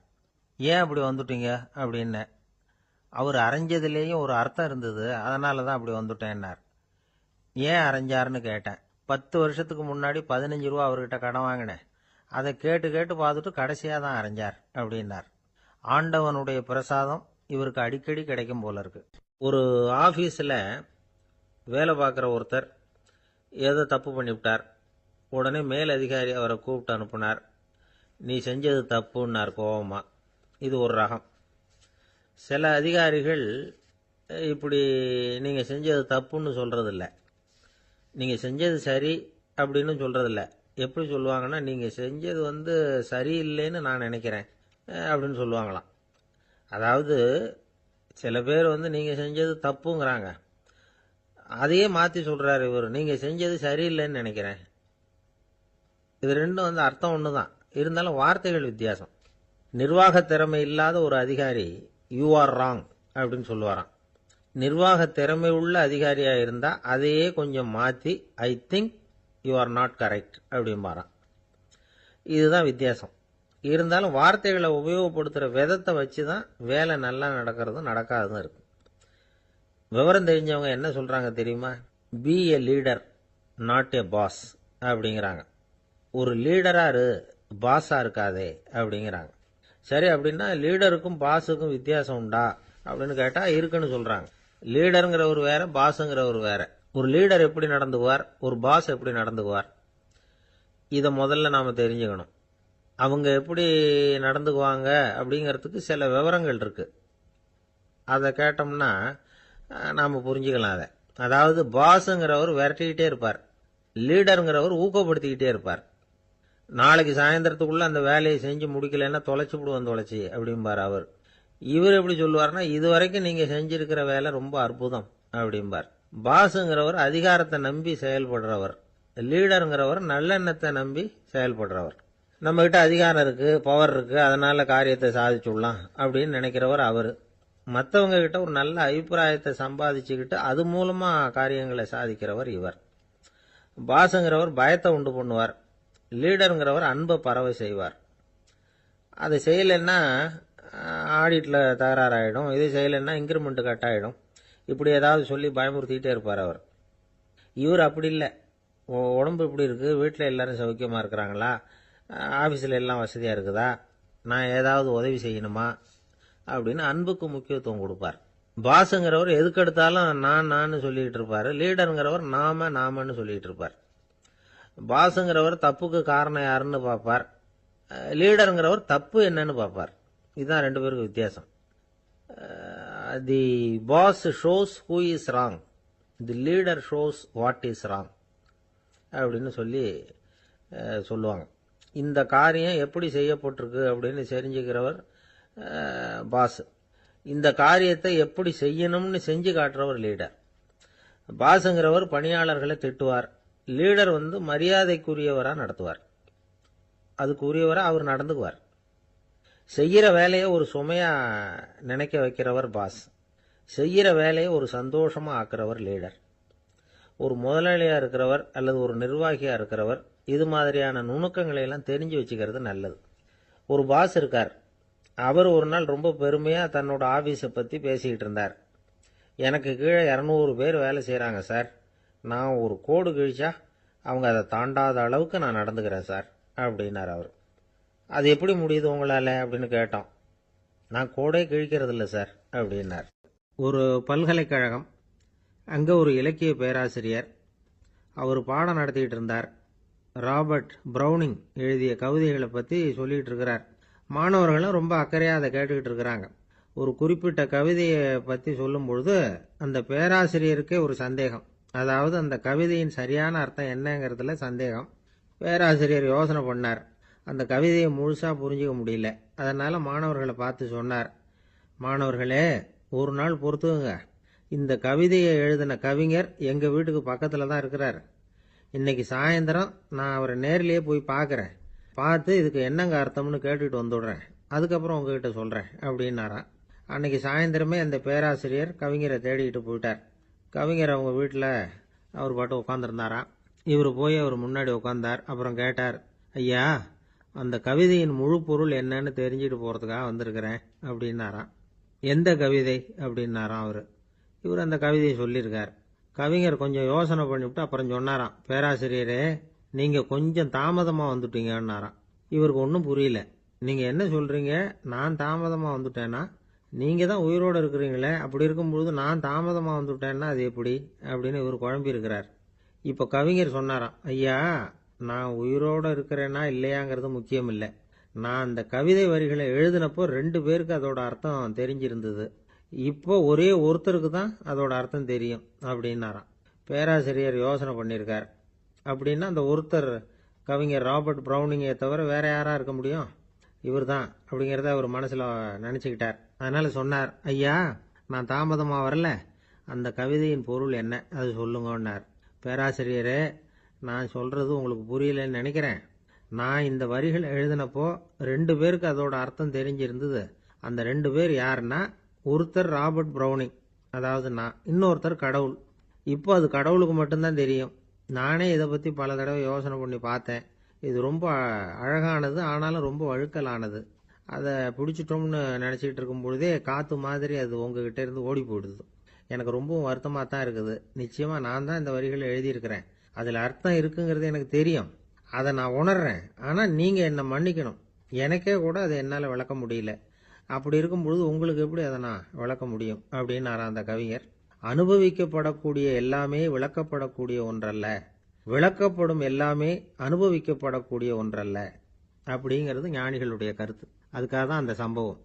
ஏன் அப்படி வந்துட்டீங்க அப்படின்னு. அவர் அரைஞ்சதுலேயும் ஒரு அர்த்தம் இருந்தது, அதனால தான் அப்படி வந்துட்டேன்னார். ஏன் அரைஞ்சாருன்னு கேட்டேன். 10 வருஷத்துக்கு முன்னாடி 15 ரூபா அவர்கிட்ட கடன் வாங்கினேன். அதை கேட்டு கேட்டு பார்த்துட்டு கடைசியாக தான் அரைஞ்சார் அப்படின்னார். ஆண்டவனுடைய பிரசாதம் இவருக்கு அடிக்கடி கிடைக்கும் போல இருக்கு. ஒரு ஆஃபீஸில் வேலை பார்க்குற ஒருத்தர் ஏதோ தப்பு பண்ணிவிட்டார். உடனே மேல் அதிகாரி அவரை கூப்பிட்டு அனுப்புனார். நீ செஞ்சது தப்புன்னார் கோபமா. இது ஒரு ரகம். சில அதிகாரிகள் இப்படி நீங்கள் செஞ்சது தப்புன்னு சொல்கிறதில்ல, நீங்கள் செஞ்சது சரி அப்படின்னு சொல்கிறதில்ல. எப்படி சொல்லுவாங்கன்னா, நீங்கள் செஞ்சது சரியில்லைன்னு நான் நினைக்கிறேன் அப்படின்னு சொல்லுவாங்களாம். அதாவது சில பேர் நீங்கள் செஞ்சது தப்புங்கிறாங்க, அதையே மாற்றி சொல்கிறார் இவர், நீங்கள் செஞ்சது சரியில்லைன்னு நினைக்கிறேன். இது ரெண்டும் அர்த்தம் ஒன்று தான், இருந்தாலும் வார்த்தைகள் வித்தியாசம். நிர்வாக திறமை இல்லாத ஒரு அதிகாரி யூ ஆர் ராங் அப்படின்னு சொல்லுவாராம். நிர்வாக திறமை உள்ள அதிகாரியாக இருந்தால் அதையே கொஞ்சம் மாற்றி I think you are not correct அப்படிம்பாராம். இதுதான் வித்தியாசம். இருந்தாலும் வார்த்தைகளை உபயோகப்படுத்துகிற விதத்தை வச்சு தான் வேலை நல்லா நடக்கிறதும் நடக்காததும் இருக்கு. விவரம் தெரிஞ்சவங்க என்ன சொல்கிறாங்க தெரியுமா? Be a leader not a boss அப்படிங்கிறாங்க. ஒரு லீடராக பாஸாக இருக்காதே அப்படிங்கிறாங்க. சரி, அப்படின்னா லீடருக்கும் பாஸுக்கும் வித்தியாசம் உண்டா அப்படின்னு கேட்டால் இருக்குன்னு சொல்கிறாங்க. லீடருங்கிறவர் வேற, பாஸுங்கிறவர் வேற. ஒரு லீடர் எப்படி நடந்துக்குவார், ஒரு பாஸ் எப்படி நடந்துக்குவார், இதை முதல்ல நாம் தெரிஞ்சுக்கணும். அவங்க எப்படி நடந்துக்குவாங்க அப்படிங்கிறதுக்கு சில விவரங்கள் இருக்கு. அதை கேட்டோம்னா நாம் புரிஞ்சுக்கலாம் அதை. அதாவது பாஸுங்கிறவர் விரட்டிக்கிட்டே இருப்பார், லீடருங்கிறவர் ஊக்கப்படுத்திக்கிட்டே இருப்பார். நாளைக்கு சாயந்தரத்துக்குள்ள அந்த வேலையை செஞ்சு முடிக்கலைன்னா தொலைச்சி விடுவோம் தொலைச்சி அப்படிம்பார் அவர். இவர் எப்படி சொல்லுவார்னா, இது வரைக்கும் நீங்கள் செஞ்சிருக்கிற வேலை ரொம்ப அற்புதம் அப்படிம்பார். பாஸுங்கிறவர் அதிகாரத்தை நம்பி செயல்படுறவர், லீடருங்கிறவர் நல்லெண்ணத்தை நம்பி செயல்படுறவர். நம்மகிட்ட அதிகாரம் இருக்கு, பவர் இருக்கு, அதனால காரியத்தை சாதிச்சுடலாம் அப்படின்னு நினைக்கிறவர் அவர். மற்றவங்க கிட்ட ஒரு நல்ல அபிப்பிராயத்தை சம்பாதிச்சுக்கிட்டு அது மூலமா காரியங்களை சாதிக்கிறவர் இவர். பாஸுங்கிறவர் பயத்தை உண்டு பண்ணுவார், லீடருங்கிறவர் அன்பை பரவ செய்வார். அதை செய்யலைன்னா ஆடிட்டில் தகராறாயிடும், இது செய்யலைன்னா இன்க்ரிமெண்ட் கட் ஆகிடும், இப்படி ஏதாவது சொல்லி பயமுறுத்திக்கிட்டே இருப்பார் அவர். இவர் அப்படி இல்லை. உடம்பு இப்படி இருக்குது, வீட்டில் எல்லாரும் சௌக்கியமாக இருக்கிறாங்களா, ஆஃபீஸில் எல்லாம் வசதியாக இருக்குதா, நான் ஏதாவது உதவி செய்யணுமா அப்படின்னு அன்புக்கு முக்கியத்துவம் கொடுப்பார். பாஸுங்கிறவர் எதுக்கெடுத்தாலும் நான் சொல்லிக்கிட்டு இருப்பார், லீடருங்கிறவர் நாமன்னு சொல்லிக்கிட்டு இருப்பார். பாஸுங்கிறவர் தப்புக்கு காரணம் யாருன்னு பார்ப்பார், லீடருங்கிறவர் தப்பு என்னன்னு பார்ப்பார். இதுதான் ரெண்டு பேருக்கு வித்தியாசம். The boss shows who is wrong, the leader shows what is wrong அப்படின்னு சொல்லுவாங்க. இந்த காரியம் எப்படி செய்யப்பட்டிருக்கு அப்படின்னு தெரிஞ்சுக்கிறவர் பாஸ். இந்த காரியத்தை எப்படி செய்யணும்னு செஞ்சு காட்டுறவர் லீடர். பாஸுங்கிறவர் பணியாளர்களை திட்டுவார், லீடர் மரியாதைக்குரியவராக நடத்துவார், அதுக்குரியவராக அவர் நடந்துக்குவார். செய்கிற வேலையை ஒரு சுமையா நினைக்க வைக்கிறவர் பாஸ், செய்கிற வேலையை ஒரு சந்தோஷமா ஆக்குறவர் லீடர். ஒரு முதலாளியா இருக்கிறவர் அல்லது ஒரு நிர்வாகியா இருக்கிறவர் இது மாதிரியான நுணுக்கங்களை எல்லாம் தெரிஞ்சு வச்சுக்கிறது நல்லது. ஒரு பாஸ் இருக்கார், அவர் ஒரு நாள் ரொம்ப பெருமையா தன்னோட ஆபீஸை பத்தி பேசிக்கிட்டு இருந்தார். எனக்கு கீழே 200 பேர் வேலை செய்யறாங்க சார், நான் ஒரு கோடு கிழிச்சா அவங்க அதை தாண்டாத அளவுக்கு நான் நடந்துக்கிறேன் சார் அப்படின்னார் அவர். அது எப்படி முடியுது உங்களால அப்படின்னு கேட்டோம். நான் கோடே கிழிக்கிறது இல்லை சார் அப்படின்னார். ஒரு பல்கலைக்கழகம், அங்கே ஒரு இலக்கிய பேராசிரியர், அவர் பாடம் நடத்திக்கிட்டு இருந்தார். ராபர்ட் ப்ரௌனிங் எழுதிய கவிதைகளை பற்றி சொல்லிகிட்டு இருக்கிறார். மாணவர்களும் ரொம்ப அக்கறையாக அதை கேட்டுக்கிட்டு இருக்கிறாங்க. ஒரு குறிப்பிட்ட கவிதையை பற்றி சொல்லும் பொழுது அந்த பேராசிரியருக்கே ஒரு சந்தேகம், அதாவது அந்த கவிதையின் சரியான அர்த்தம் என்னங்கிறதுல சந்தேகம். பேராசிரியர் யோசனை பண்ணார், அந்த கவிதையை முழுசாக புரிஞ்சிக்க முடியல. அதனால் மாணவர்களை பார்த்து சொன்னார், மாணவர்களே ஒரு நாள் பொறுத்துக்குங்க, இந்த கவிதையை எழுதின கவிஞர் எங்கள் வீட்டுக்கு பக்கத்தில் தான் இருக்கிறார். இன்னைக்கு சாயந்தரம் நான் அவரை நேர்லேயே போய் பார்க்குறேன், பார்த்து இதுக்கு என்னங்க அர்த்தம்னு கேட்டுட்டு வந்துடுறேன், அதுக்கப்புறம் உங்ககிட்ட சொல்கிறேன் அப்படின்னாராம். அன்னைக்கு சாயந்தரமே அந்த பேராசிரியர் கவிஞரை தேடிக்கிட்டு போயிட்டார். கவிஞர் அவங்க வீட்டில் அவர் பாட்டு உட்காந்துருந்தாராம். இவர் போய் அவர் முன்னாடி உட்காந்தார். அப்புறம் கேட்டார், ஐயா, அந்த கவிதையின் முழு பொருள் என்னன்னு தெரிஞ்சுட்டு போகிறதுக்காக வந்திருக்கிறேன் அப்படின்னாராம். எந்த கவிதை அப்படின்னாராம் அவர். இவர் அந்த கவிதையை சொல்லியிருக்கார். கவிஞர் கொஞ்சம் யோசனை பண்ணிவிட்டு அப்புறம் சொன்னாராம், பேராசிரியரே, நீங்கள் கொஞ்சம் தாமதமாக வந்துட்டீங்கன்னாராம். இவருக்கு ஒன்றும் புரியல. நீங்கள் என்ன சொல்கிறீங்க? நான் தாமதமாக வந்துட்டேன்னா? நீங்கள் தான் உயிரோடு இருக்கிறீங்களே, அப்படி இருக்கும்பொழுது நான் தாமதமாக வந்துவிட்டேன்னா அது எப்படி அப்படின்னு இவர் குழம்பி இருக்கிறார். இப்போ கவிஞர் சொன்னாராம், ஐயா, நான் உயிரோடு இருக்கிறேன்னா இல்லையாங்கிறது முக்கியம் இல்லை. நான் அந்த கவிதை வரிகளை எழுதினப்போ 2 பேருக்கு அதோட அர்த்தம் தெரிஞ்சிருந்தது. இப்போ ஒரே ஒருத்தருக்கு தான் அதோட அர்த்தம் தெரியும் அப்படின்னாராம். பேராசிரியர் யோசனை பண்ணியிருக்கார். அப்படின்னா அந்த ஒருத்தர் கவிஞர் ராபர்ட் ப்ரௌனிங்கை தவிர வேற யாரா இருக்க முடியும்? இவர் தான் அப்படிங்கிறத அவர் மனசில் நினச்சிக்கிட்டார். அதனால சொன்னார், ஐயா, நான் தாமதமாக வரல, அந்த கவிதையின் பொருள் என்ன அது சொல்லுங்கன்னார். பேராசிரியரே, நான் சொல்கிறது உங்களுக்கு புரியலன்னு நினைக்கிறேன். நான் இந்த வரிகள் எழுதினப்போ 2 பேருக்கு அதோட அர்த்தம் தெரிஞ்சிருந்தது. அந்த 2 பேர் யாருன்னா, ஒருத்தர் ராபர்ட் ப்ரௌனிங், அதாவது நான், இன்னொருத்தர் கடவுள். இப்போ அது கடவுளுக்கு மட்டும்தான் தெரியும். நானே இதை பற்றி பல தடவை யோசனை பண்ணி பார்த்தேன். இது ரொம்ப அழகானது, ஆனாலும் ரொம்ப வழுக்கலானது. அதை பிடிச்சிட்டோம்னு நினச்சிக்கிட்டு இருக்கும் பொழுதே காற்று மாதிரி அது உங்ககிட்ட இருந்து ஓடி போயிடுது. எனக்கு ரொம்பவும் வருத்தமாக தான் இருக்குது. நிச்சயமாக நான் தான் இந்த வரிகளை எழுதியிருக்கிறேன். அதில் அர்த்தம் இருக்குங்கிறது எனக்கு தெரியும். அதை நான் உணர்றேன். ஆனால் நீங்கள் என்னை மன்னிக்கணும். எனக்கே கூட அதை என்னால் விளக்க முடியல. அப்படி இருக்கும் பொழுது உங்களுக்கு எப்படி அதை நான் விளக்க முடியும் அப்படின்னாரா அந்த கவிஞர். அனுபவிக்கப்படக்கூடிய எல்லாமே விளக்கப்படக்கூடிய ஒன்றல்ல, விளக்கப்படும் எல்லாமே அனுபவிக்கப்படக்கூடிய ஒன்றல்ல அப்படிங்கிறது ஞானிகளுடைய கருத்து. அதுக்காக தான் அந்த சம்பவம்.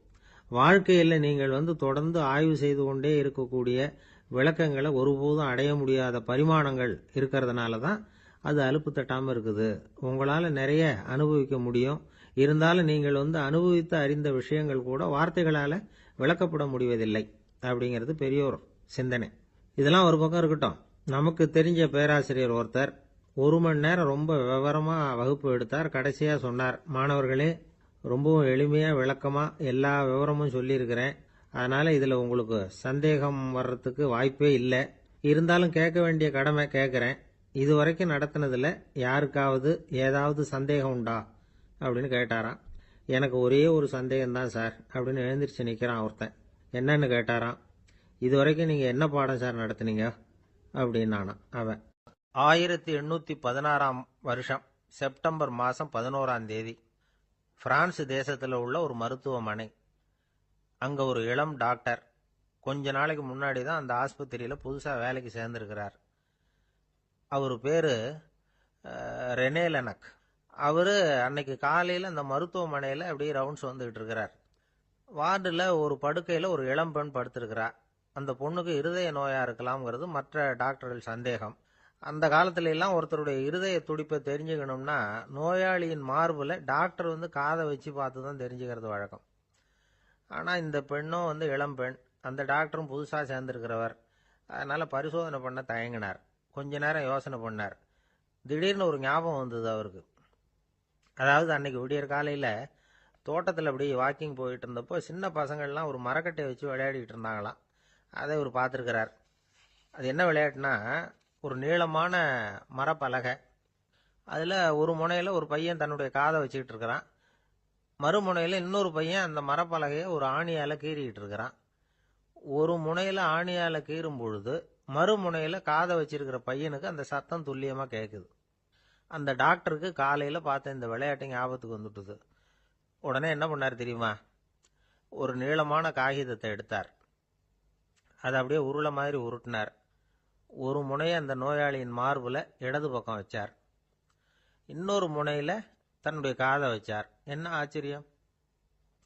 வாழ்க்கையில் நீங்கள் தொடர்ந்து ஆய்வு செய்து கொண்டே இருக்கக்கூடிய விளக்கங்களை ஒருபோதும் அடைய முடியாத பரிமாணங்கள் இருக்கிறதுனால தான் அது அலுப்பு தட்டாமல் இருக்குது. உங்களால் நிறைய அனுபவிக்க முடியும். இருந்தாலும் நீங்கள் அனுபவித்து அறிந்த விஷயங்கள் கூட வார்த்தைகளால் விளக்கப்பட முடிவதில்லை அப்படிங்கிறது பெரியோர் சிந்தனை. இதெல்லாம் ஒரு பக்கம் இருக்கட்டும். நமக்கு தெரிஞ்ச பேராசிரியர் ஒருத்தர் 1 மணி நேரம் ரொம்ப விவரமாக வகுப்பு எடுத்தார். கடைசியாக சொன்னார், மாணவர்களே, ரொம்பவும் எளிமையாக விளக்கமாக எல்லா விவரமும் சொல்லியிருக்கிறேன். அதனால் இதில் உங்களுக்கு சந்தேகம் வர்றதுக்கு வாய்ப்பே இல்லை. இருந்தாலும் கேட்க வேண்டிய கடமை கேட்குறேன். இது வரைக்கும் நடத்தினதில் யாருக்காவது ஏதாவது சந்தேகம் உண்டா அப்படின்னு கேட்டாராம். எனக்கு ஒரே ஒரு சந்தேகம்தான் சார் அப்படின்னு எழுந்திரிச்சு நிற்கிறான் ஒருத்தன். என்னன்னு கேட்டாராம். இது வரைக்கும் நீங்கள் என்ன பாடம் சார் நடத்துனீங்க அப்படின்னானா அவன். 1816ஆம் வருஷம் செப்டம்பர் மாதம் 11ஆம் தேதி பிரான்ஸ் தேசத்தில் உள்ள ஒரு மருத்துவமனை. அங்கே ஒரு இளம் டாக்டர் கொஞ்ச நாளைக்கு முன்னாடி தான் அந்த ஆஸ்பத்திரியில் புதுசாக வேலைக்கு சேர்ந்துருக்கிறார். அவர் பேர் ரெனே லெனக். அவர் அன்னைக்கு காலையில் அந்த மருத்துவமனையில் அப்படியே ரவுண்ட்ஸ் வந்துக்கிட்டு இருக்கிறார். வார்டில் ஒரு படுக்கையில் ஒரு இளம் பெண் படுத்திருக்கிறார். அந்த பொண்ணுக்கு இருதய நோயாக இருக்கலாம்ங்கிறது மற்ற டாக்டர்கள் சந்தேகம். அந்த காலத்துல எல்லாம் ஒருத்தருடைய இருதய துடிப்பை தெரிஞ்சுக்கணும்னா நோயாளியின் மார்பில் டாக்டர் காதை வச்சு பார்த்து தான் தெரிஞ்சுக்கிறது வழக்கம். ஆனால் இந்த பெண்ணும் இளம் பெண், அந்த டாக்டரும் புதுசாக சேர்ந்துருக்கிறவர். அதனால் பரிசோதனை பண்ண தயங்கினார். கொஞ்ச நேரம் யோசனை பண்ணார். திடீர்னு ஒரு ஞாபகம் வந்தது அவருக்கு. அதாவது அன்னைக்கு விடியற் காலையில் தோட்டத்தில் அப்படி வாக்கிங் போயிட்டு இருந்தப்போ சின்ன பசங்கள்லாம் ஒரு மரக்கட்டையை வச்சு விளையாடிட்டு இருந்தாங்களாம். அதை இவர் பார்த்துருக்கிறார். அது என்ன விளையாட்டுனா, ஒரு நீளமான மரப்பலகை, அதில் ஒரு முனையில் ஒரு பையன் தன்னுடைய காதை வச்சுக்கிட்டு இருக்கிறான். மறுமுனையில் இன்னொரு பையன் அந்த மரப்பலகையை ஒரு ஆணியால் கீறிக்கிட்டு இருக்கிறான். ஒரு முனையில் ஆணியால் கீறும் பொழுது மறுமுனையில் காதை வச்சிருக்கிற பையனுக்கு அந்த சத்தம் துல்லியமாக கேட்குது. அந்த டாக்டருக்கு காலையில் பார்த்த இந்த விளையாட்டு ஞாபகத்துக்கு வந்துட்டுது. உடனே என்ன பண்ணார் தெரியுமா? ஒரு நீளமான காகிதத்தை எடுத்தார். அதை அப்படியே உருளை மாதிரி உருட்டினார். ஒரு முனையை அந்த நோயாளியின் மார்பில் இடது பக்கம் வச்சார். இன்னொரு முனையில் தன்னுடைய காதை வச்சார். என்ன ஆச்சரியம்!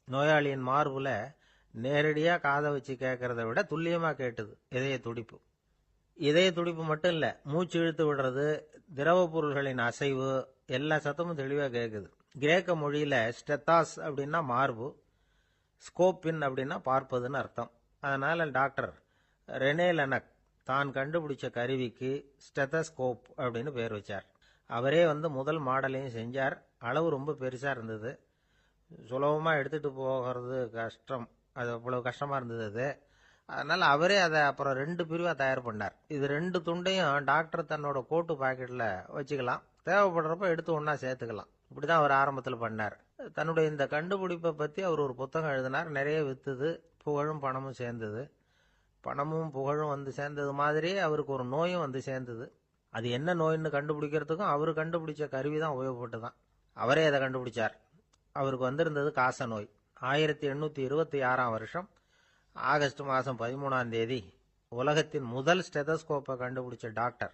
நோயாளியின் மார்பில் நேரடியாக காதை வச்சு கேட்கறத விட துல்லியமாக கேட்டுது இதய துடிப்பு. இதய துடிப்பு மட்டும் இல்லை, மூச்சு இழுத்து விடுறது, திரவ பொருள்களின் அசைவு, எல்லா சத்தமும் தெளிவாக கேட்குது. கிரேக்க மொழியில் ஸ்டெத்தாஸ் அப்படின்னா மார்பு, ஸ்கோப்பின் அப்படின்னா பார்ப்பதுன்னு அர்த்தம். அதனால் டாக்டர் ரெனே லெனக் தான் கண்டுபிடிச்ச கருவிக்கு ஸ்டெத்தஸ்கோப் அப்படின்னு பேர் வச்சார். அவரே முதல் மாடலையும் செஞ்சார். அளவு ரொம்ப பெருசாக இருந்தது. சுலபமாக எடுத்துகிட்டு போகிறது கஷ்டம். அது அவ்வளோ கஷ்டமாக இருந்தது. அது அதனால அவரே அதை அப்புறம் 2 பிரிவா தயார் பண்ணார். இது 2 துண்டையும் டாக்டர் தன்னோட கோட்டு பாக்கெட்ல வச்சுக்கலாம், தேவைப்படுறப்ப எடுத்து ஒண்ணா சேர்த்துக்கலாம். இப்படிதான் அவர் ஆரம்பத்துல பண்ணார். தன்னுடைய இந்த கண்டுபிடிப்பை பத்தி அவர் ஒரு புத்தகம் எழுதினார். நிறைய வித்துது, புகழும் பணமும் சேர்ந்தது. பணமும் புகழும் வந்து சேர்ந்தது மாதிரியே அவருக்கு ஒரு நோயும் வந்து சேர்ந்தது. அது என்ன நோயின்னு கண்டுபிடிக்கிறதுக்கும் அவர் கண்டுபிடிச்ச கருவி தான் உபயோகப்பட்டுதான். அவரே அதை கண்டுபிடிச்சார். அவருக்கு வந்திருந்தது காச நோய். 1826ஆம் வருஷம் ஆகஸ்ட் மாதம் 13ஆம் தேதி உலகத்தின் முதல் ஸ்டெதஸ்கோப்பை கண்டுபிடிச்ச டாக்டர்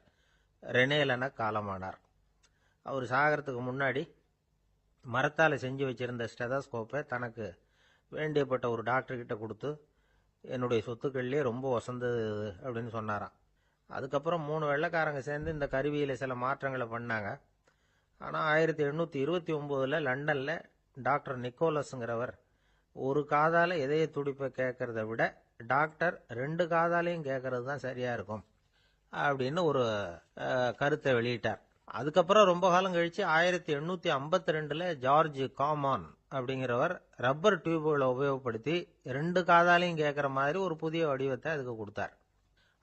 ரெனே லெனக் காலமானார். அவர் சாகிறதுக்கு முன்னாடி மரத்தால் செஞ்சு வச்சிருந்த ஸ்டெதஸ்கோப்பை தனக்கு வேண்டியப்பட்ட ஒரு டாக்டர்கிட்ட கொடுத்து, என்னுடைய சொத்துக்கள்லேயே ரொம்ப வசந்தது அப்படின்னு சொன்னாராம். அதுக்கப்புறம் 3 வெள்ளைக்காரங்க சேர்ந்து இந்த கருவியில் சில மாற்றங்களை பண்ணாங்க. ஆனால் 1829 லண்டனில் டாக்டர் நிக்கோலஸுங்கிறவர் ஒரு காதால் இதய துடிப்பை கேட்கறத விட டாக்டர் 2 காதாலையும் கேட்கறது தான் சரியா இருக்கும் அப்படின்னு ஒரு கருத்தை வெளியிட்டார். அதுக்கப்புறம் ரொம்ப காலம் கழிச்சு 1852 ஜார்ஜ் காமான் அப்படிங்கிறவர் ரப்பர் டியூபுகளை உபயோகப்படுத்தி 2 காதாலையும் கேட்குற மாதிரி ஒரு புதிய வடிவத்தை அதுக்கு கொடுத்தார்.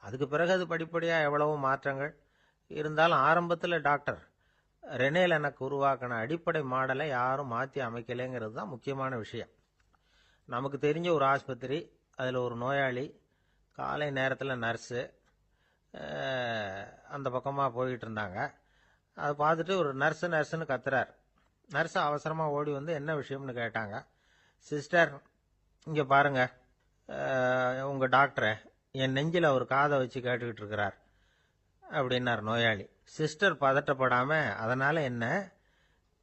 அதுக்கு பிறகு அது படிப்படியாக எவ்வளவோ மாற்றங்கள் இருந்தாலும் ஆரம்பத்தில் டாக்டர் ரெனே லெனக் உருவாக்கின அடிப்படை மாடலை யாரும் மாற்றி அமைக்கலைங்கிறது தான் முக்கியமான விஷயம். நமக்கு தெரிஞ்ச ஒரு ஆஸ்பத்திரி, அதில் ஒரு நோயாளி, காலை நேரத்தில் நர்ஸு அந்த பக்கமாக போயிட்டு இருந்தாங்க. அதை பார்த்துட்டு ஒரு நர்ஸுன்னு கத்துறார். நர்ஸு அவசரமாக ஓடி வந்து என்ன விஷயம்னு கேட்டாங்க. சிஸ்டர், இங்கே பாருங்க, உங்கள் டாக்டரை என் நெஞ்சில் அவர் காதை வச்சு கேட்டுக்கிட்டு இருக்கிறார் அப்படின்னார் நோயாளி. சிஸ்டர் பதட்டப்படாம, அதனால என்ன,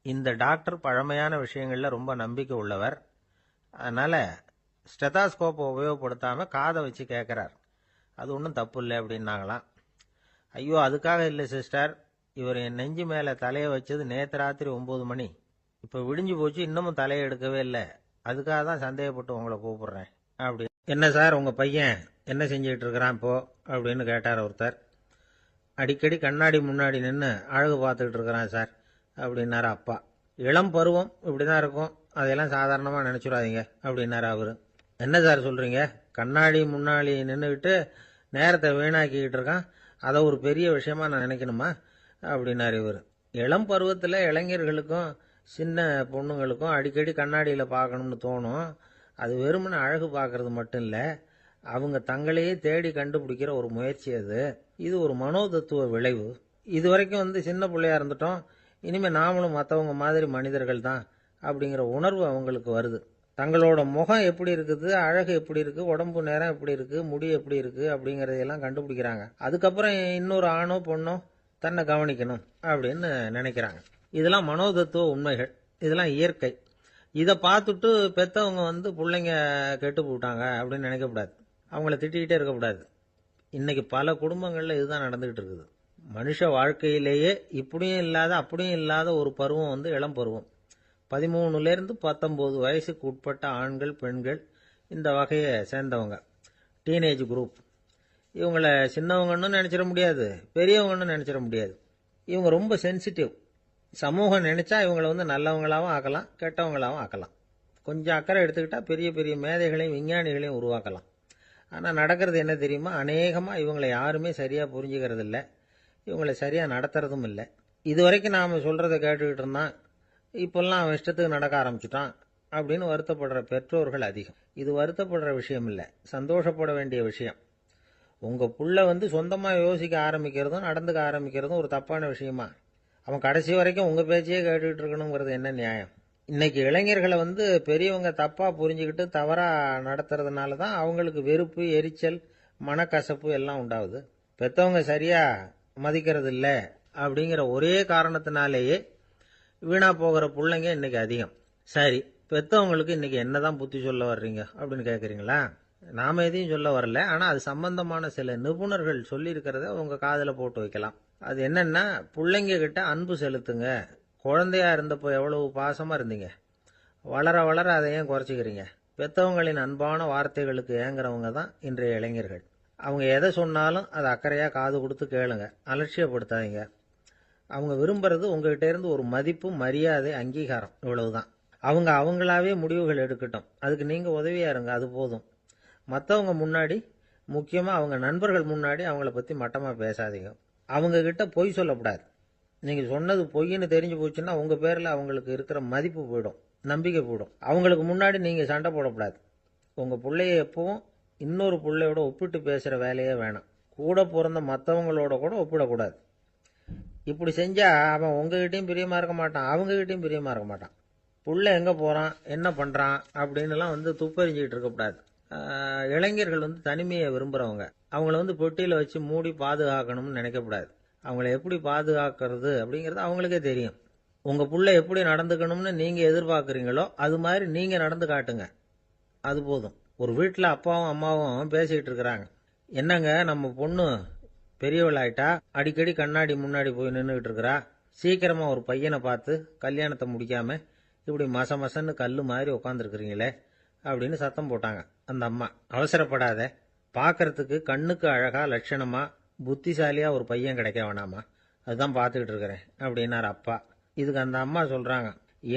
இந்த டாக்டர் பழமையான விஷயங்களில் ரொம்ப நம்பிக்கை உள்ளவர், அதனால ஸ்டெதாஸ்கோப்பை உபயோகப்படுத்தாம காதை வச்சு கேட்குறார், அது ஒன்றும் தப்பு இல்லை அப்படின்னாங்களாம். ஐயோ, அதுக்காக இல்லை சிஸ்டர், இவர் என் நெஞ்சு மேலே தலையை வச்சது நேற்று ராத்திரி 9 மணி, இப்போ விடிஞ்சு போச்சு, இன்னமும் தலையை எடுக்கவே இல்லை, அதுக்காக தான் சந்தேகப்பட்டு உங்களை கூப்பிடுறேன் அப்படி. என்ன சார், உங்கள் பையன் என்ன செஞ்சுக்கிட்டு இருக்கிறான் இப்போ அப்படின்னு கேட்டார் ஒருத்தர். அடிக்கடி கண்ணாடி முன்னாடி நின்று அழகு பார்த்துக்கிட்டு இருக்கிறான் சார் அப்படின்னாரு அப்பா. இளம் பருவம் இப்படி தான் இருக்கும், அதையெல்லாம் சாதாரணமாக நினச்சிடாதீங்க அப்படின்னாரு அவர். என்ன சார் சொல்கிறீங்க, கண்ணாடி முன்னாடி நின்றுக்கிட்டு நேரத்தை வீணாக்கிக்கிட்டு இருக்கான், அதை ஒரு பெரிய விஷயமா நான் நினைக்கணுமா அப்படின்னாரு இவர். இளம் பருவத்தில் இளைஞர்களுக்கும் சின்ன பொண்ணுங்களுக்கும் அடிக்கடி கண்ணாடியில் பார்க்கணும்னு தோணும். அது வெறுமனே அழகு பார்க்கறது மட்டும் இல்லை, அவங்க தங்களையே தேடி கண்டுபிடிக்கிற ஒரு முயற்சி அது. இது ஒரு மனோதத்துவ விளைவு. இது வரைக்கும் சின்ன பிள்ளையா இருந்துட்டோம், இனிமேல் நாமளும் மற்றவங்க மாதிரி மனிதர்கள் தான் அப்படிங்கிற உணர்வு அவங்களுக்கு வருது. தங்களோட முகம் எப்படி இருக்குது, அழகு எப்படி இருக்குது, உடம்பு நேரம் எப்படி இருக்குது, முடி எப்படி இருக்குது அப்படிங்கிறதையெல்லாம் கண்டுபிடிக்கிறாங்க. அதுக்கப்புறம் இன்னொரு ஆணோ பொண்ணோ தன்னை கவனிக்கணும் அப்படின்னு நினைக்கிறாங்க. இதெல்லாம் மனோதத்துவ உண்மைகள், இதெல்லாம் இயற்கை. இதை பார்த்துட்டு பெற்றவங்க பிள்ளைங்க கெட்டு போட்டாங்க அப்படின்னு நினைக்கக்கூடாது, அவங்கள திட்டிக்கிட்டே இருக்கக்கூடாது. இன்னைக்கு பல குடும்பங்களில் இதுதான் நடந்துகிட்டு இருக்குது. மனுஷ வாழ்க்கையிலேயே இப்படியும் இல்லாத அப்படியும் இல்லாத ஒரு பருவம் இளம் பருவம். 13லேருந்து 19 வயசுக்கு உட்பட்ட ஆண்கள் பெண்கள் இந்த வகையை சேர்ந்தவங்க, டீனேஜ் குரூப். இவங்கள சின்னவங்கன்னு நினச்சிட முடியாது, பெரியவங்கன்னு நினச்சிட முடியாது. இவங்க ரொம்ப சென்சிட்டிவ். சமூகம் நினைச்சா இவங்களை நல்லவங்களாகவும் ஆக்கலாம், கெட்டவங்களாகவும் ஆக்கலாம். கொஞ்சம் அக்கறை எடுத்துக்கிட்டா பெரிய பெரிய மேதைகளையும் விஞ்ஞானிகளையும் உருவாக்கலாம். ஆனால் நடக்கிறது என்ன தெரியுமா, அநேகமாக இவங்களை யாருமே சரியாக புரிஞ்சுக்கிறது இல்லை, இவங்களை சரியாக நடத்துறதும் இல்லை. இது வரைக்கும் நாம் சொல்கிறத கேட்டுக்கிட்டு இருந்தான், இப்போல்லாம் அவன் இஷ்டத்துக்கு நடக்க ஆரம்பிச்சுட்டான் அப்படின்னு வருத்தப்படுற பெற்றோர்கள் அதிகம். இது வருத்தப்படுற விஷயம் இல்லை, சந்தோஷப்பட வேண்டிய விஷயம். உங்கள் புள்ள சொந்தமாக யோசிக்க ஆரம்பிக்கிறதும் நடந்துக்க ஆரம்பிக்கிறதும் ஒரு தப்பான விஷயமா? அவன் கடைசி வரைக்கும் உங்கள் பேச்சையே கேட்டுக்கிட்டு இருக்கணுங்கிறது என்ன நியாயம்? இன்னைக்கு இளைஞர்களை பெரியவங்க தப்பாக புரிஞ்சுக்கிட்டு தவறாக நடத்துறதுனால தான் அவங்களுக்கு வெறுப்பு, எரிச்சல், மனக்கசப்பு எல்லாம் உண்டாகுது. பெற்றவங்க சரியாக மதிக்கிறது இல்லை அப்படிங்கிற ஒரே காரணத்தினாலேயே வீணா போகிற பிள்ளைங்க இன்னைக்கு அதிகம். சரி, பெற்றவங்களுக்கு இன்னைக்கு என்னதான் புத்தி சொல்ல வர்றீங்க அப்படின்னு கேட்குறீங்களா? நாம எதையும் சொல்ல வரல, ஆனால் அது சம்பந்தமான சில நிபுணர்கள் சொல்லியிருக்கிறத உங்க காதில் போட்டு வைக்கலாம். அது என்னன்னா, பிள்ளைங்க கிட்ட அன்பு செலுத்துங்க. குழந்தையா இருந்தப்போ எவ்வளவு பாசமா இருந்தீங்க, வளர வளர அதை ஏன் குறைச்சிக்கிறீங்க? பெற்றவங்களின் அன்பான வார்த்தைகளுக்கு ஏங்குறவங்க தான் இன்றைய இளைஞர்கள். அவங்க எதை சொன்னாலும் அதை அக்கறையாக காது கொடுத்து கேளுங்க, அலட்சியப்படுத்தாதீங்க. அவங்க விரும்புறது உங்ககிட்ட இருந்து ஒரு மதிப்பு, மரியாதை, அங்கீகாரம், இவ்வளவுதான். அவங்களாவே முடிவுகள் எடுக்கட்டும், அதுக்கு நீங்கள் உதவியா இருங்க, அது போதும். மற்றவங்க முன்னாடி முக்கியமாக அவங்க நண்பர்கள் முன்னாடி அவங்கள பற்றி மட்டமாக பேசாதீங்க. அவங்க கிட்ட பொய் சொல்லக்கூடாது. நீங்கள் சொன்னது பொய்ன்னு தெரிஞ்சு போச்சுன்னா உங்கள் பேரில் அவங்களுக்கு இருக்கிற மதிப்பு போயிடும், நம்பிக்கை போயிடும். அவங்களுக்கு முன்னாடி நீங்கள் சண்டை போடக்கூடாது. உங்கள் பிள்ளைய எப்பவும் இன்னொரு பிள்ளையோட ஒப்பிட்டு பேசுகிற வேலையே வேணாம். கூட பிறந்த மற்றவங்களோட கூட ஒப்பிடக்கூடாது. இப்படி செஞ்சால் அவன் உங்ககிட்டையும் பிரியமாக இருக்க மாட்டான், அவங்ககிட்டையும் பிரியமாக இருக்க மாட்டான். புள்ள எங்கே போகிறான், என்ன பண்ணுறான் அப்படின்னுலாம் துப்பறிஞ்சிக்கிட்டு இருக்கக்கூடாது. இளைஞர்கள் தனிமையை விரும்புகிறவங்க. அவங்கள பெட்டியில் வச்சு மூடி பாதுகாக்கணும்னு நினைக்கக்கூடாது. அவங்கள எப்படி பாதுகாக்கிறது அப்படிங்கிறது அவங்களுக்கே தெரியும். உங்கள் புள்ள எப்படி நடந்துக்கணும்னு நீங்கள் எதிர்பார்க்குறீங்களோ அது மாதிரி நீங்கள் நடந்து காட்டுங்க, அது போதும். ஒரு வீட்டில் அப்பாவும் அம்மாவும் பேசிக்கிட்டு இருக்கிறாங்க. என்னங்க நம்ம பொண்ணு பெரியவளாயிட்டா, அடிக்கடி கண்ணாடி முன்னாடி போய் நின்றுக்கிட்டு இருக்கிறா, சீக்கிரமா ஒரு பையனை பார்த்து கல்யாணத்தை முடிக்காம இப்படி மசன்னு கல்லு மாதிரி உட்காந்துருக்குறீங்களே அப்படின்னு சத்தம் போட்டாங்க. அந்த அம்மா, அவசரப்படாத, பார்க்கறதுக்கு கண்ணுக்கு அழகா லட்சணமா புத்திசாலியா ஒரு பையன் கிடைக்க வேணாமா, அதுதான் பார்த்துக்கிட்டு இருக்கிறேன் அப்படின்னாரு அப்பா. இதுக்கு அந்த அம்மா சொல்றாங்க,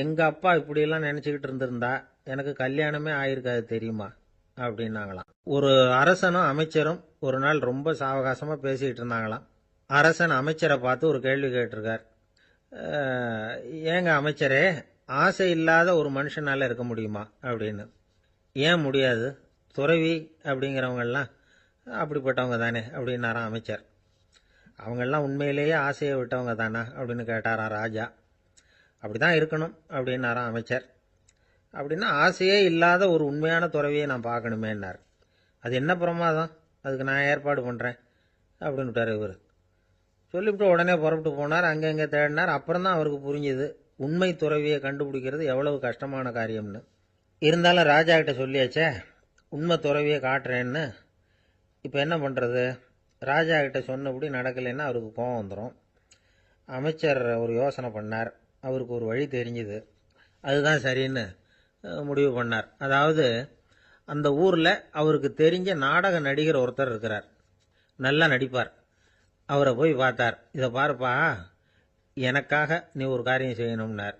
எங்க அப்பா இப்படியெல்லாம் நினைச்சுக்கிட்டு இருந்திருந்தா எனக்கு கல்யாணமே ஆயிருக்காது தெரியுமா அப்படின்னாங்களாம். ஒரு அரசனும் அமைச்சரும் ஒரு நாள் ரொம்ப சாவகாசமா பேசிக்கிட்டு இருந்தாங்களாம். அரசன் அமைச்சரை பார்த்து ஒரு கேள்வி கேட்டிருக்கார். ஏங்க அமைச்சரே, ஆசை இல்லாத ஒரு மனுஷனால இருக்க முடியுமா அப்படின்னு. ஏன் முடியாது, துறவி அப்படிங்கிறவங்கெல்லாம் அப்படிப்பட்டவங்க தானே அப்படின்னாராம் அமைச்சர். அவங்கெல்லாம் உண்மையிலேயே ஆசையை விட்டவங்க தானா அப்படின்னு கேட்டாராம் ராஜா. அப்படிதான் இருக்கணும் அப்படின்னாராம் அமைச்சர். அப்படின்னா ஆசையே இல்லாத ஒரு உண்மையான துறவியை நான் பார்க்கணுமேன்னார். அது என்ன பிரமாதம், அதுக்கு நான் ஏற்பாடு பண்ணுறேன் அப்படின்னு விட்டார் இவர். சொல்லிவிட்டு உடனே புறப்பட்டு போனார். அங்கங்கே தேடினார். அப்புறம் தான் அவருக்கு புரிஞ்சுது உண்மை துறவியை கண்டுபிடிக்கிறது எவ்வளவு கஷ்டமான காரியம்னு. இருந்தாலும் ராஜா கிட்ட சொல்லியாச்சே உண்மை துறவியை காட்டுறேன்னு. இப்போ என்ன பண்ணுறது? ராஜா கிட்ட சொன்னபடி நடக்கலைன்னா அவருக்கு கோபம் வந்துடும். அமைச்சர் ஒரு யோசனை பண்ணார். அவருக்கு ஒரு வழி தெரிஞ்சுது. அதுதான் சரின்னு முடிவு பண்ணார். அதாவது அந்த ஊரில் அவருக்கு தெரிஞ்ச நாடக நடிகர் ஒருத்தர் இருக்கிறார், நல்லா நடிப்பார். அவரை போய் பார்த்தார். இதை பாருப்பா, எனக்காக நீ ஒரு காரியம் செய்யணும்னார்.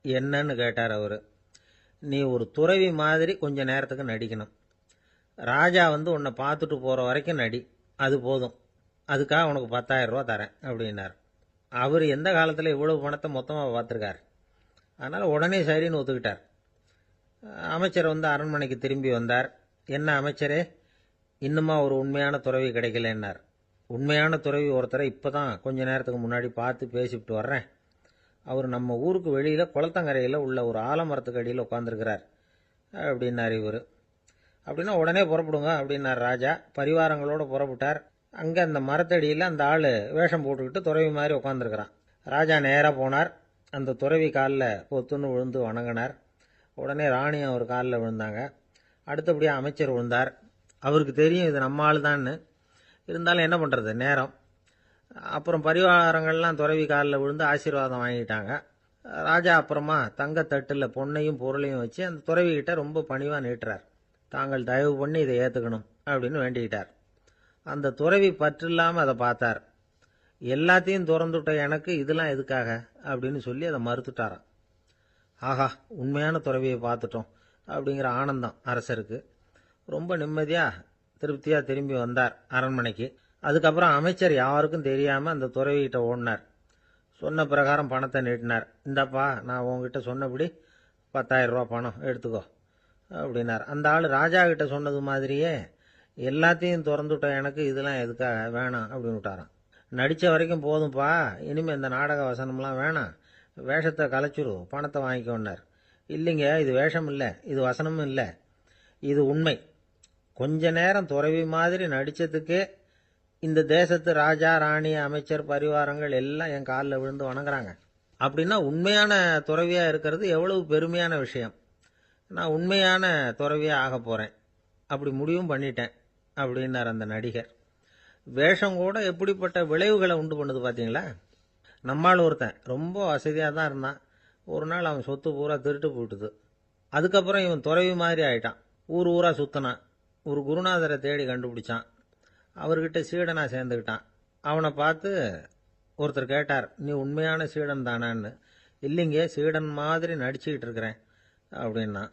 என்னன்னு கேட்டார் அவர். நீ ஒரு துறவி மாதிரி கொஞ்ச நேரத்துக்கு நடிக்கணும். ராஜா உன்னை பார்த்துட்டு போகிற வரைக்கும் நடி, அது போதும். அதுக்காக உனக்கு 10,000 ரூபா தரேன் அப்படின்னார். அவர் எந்த காலத்தில் இவ்வளவு பணத்தை மொத்தமாக பார்த்துருக்கார். அதனால் உடனே சரின்னு ஒத்துக்கிட்டார். அமைச்சர் அரண்மனைக்கு திரும்பி வந்தார். என்ன அமைச்சரே, இன்னுமா ஒரு உண்மையான துறவி கிடைக்கலன்னார். உண்மையான துறவி ஒருத்தரை இப்போ தான் கொஞ்ச நேரத்துக்கு முன்னாடி பார்த்து பேசிவிட்டு வர்றேன். அவர் நம்ம ஊருக்கு வெளியில் குளத்தங்கரையில் உள்ள ஒரு ஆலமரத்துக்கு அடியில் உட்காந்துருக்கிறார் அப்படின்னார் இவர். அப்படின்னா உடனே புறப்படுங்க அப்படின்னார் ராஜா. பரிவாரங்களோடு புறப்பட்டார். அங்கே அந்த மரத்தடியில் அந்த ஆள் வேஷம் போட்டுக்கிட்டு துறவி மாதிரி உட்காந்துருக்கிறான். ராஜா நேராக போனார். அந்த துறவி காலில் பொத்துன்னு விழுந்து வணங்கினார். உடனே ராணி அவர் காலில் விழுந்தாங்க. அடுத்தபடியாக அமைச்சர் விழுந்தார். அவருக்கு தெரியும் இது நம்ம ஆள் தான்னு. இருந்தாலும் என்ன பண்ணுறது, நேரம். அப்புறம் பரிவாரங்கள்லாம் துறவி காலில் விழுந்து ஆசீர்வாதம் வாங்கிட்டாங்க. ராஜா அப்புறமா தங்கத்தட்டில் பொண்ணையும் பொருளையும் வச்சு அந்த துறவிகிட்ட ரொம்ப பணிவாக நீட்டுறார். தாங்கள் தயவு பண்ணி இதை ஏற்றுக்கணும் அப்படின்னு வேண்டிக்கிட்டார். அந்த துறவி பற்றில்லாமல் அதை பார்த்தார். எல்லாத்தையும் திறந்துவிட்ட எனக்கு இதெல்லாம் எதுக்காக அப்படின்னு சொல்லி அதை மறுத்துட்டாராம். ஆஹா, உண்மையான துறவியை பார்த்துட்டோம் அப்படிங்கிற ஆனந்தம் அரசருக்கு. ரொம்ப நிம்மதியாக திருப்தியாக திரும்பி வந்தார் அரண்மனைக்கு. அதுக்கப்புறம் அமைச்சர் யாருக்கும் தெரியாமல் அந்த துறவிகிட்ட ஓடினார். சொன்ன பிரகாரம் பணத்தை நீட்டினார். இந்தப்பா, நான் உங்ககிட்ட சொன்னபடி 10,000 ரூபா பணம் எடுத்துக்கோ அப்படின்னார். அந்த ஆள் ராஜா கிட்ட சொன்னது மாதிரியே எல்லாத்தையும் திறந்துவிட்ட எனக்கு இதெல்லாம் எதுக்காக வேணாம் அப்படின்னு விட்டாராம். நடித்த வரைக்கும் போதும்ப்பா, இனிமேல் இந்த நாடக வசனம்லாம் வேணாம், வேஷத்தை கலைச்சிரு, பணத்தை வாங்கிக்கோன்னார். இல்லைங்க, இது வேஷம் இல்லை, இது வசனமும் இல்லை, இது உண்மை. கொஞ்ச நேரம் துறவி மாதிரி நடித்ததுக்கே இந்த தேசத்து ராஜா, ராணி, அமைச்சர், பரிவாரங்கள் எல்லாம் என் காலில் விழுந்து வணங்குறாங்க. அப்படின்னா உண்மையான துறவியாக இருக்கிறது எவ்வளவு பெருமையான விஷயம். நான் உண்மையான துறவியாக ஆக போகிறேன், அப்படி முடிவும் பண்ணிட்டேன் அப்படின்னார் அந்த நடிகர். வேஷம் கூட எப்படிப்பட்ட விளைவுகளை உண்டு பண்ணுது பார்த்தீங்களா. நம்மால் ஒருத்தன் ரொம்ப வசதியாக தான் இருந்தான். ஒரு நாள் அவன் சொத்து பூரா திருட்டு போயிட்டுது. அதுக்கப்புறம் இவன் துறவி மாதிரி ஆயிட்டான். ஊர் ஊராக சுற்றினான். ஒரு குருநாதரை தேடி கண்டுபிடிச்சான். அவர்கிட்ட சீடனாக சேர்ந்துக்கிட்டான். அவனை பார்த்து ஒருத்தர் கேட்டார், நீ உண்மையான சீடன் தானான்னு. இல்லைங்க, சீடன் மாதிரி நடிச்சுக்கிட்டு இருக்கிறேன் அப்படின்னா.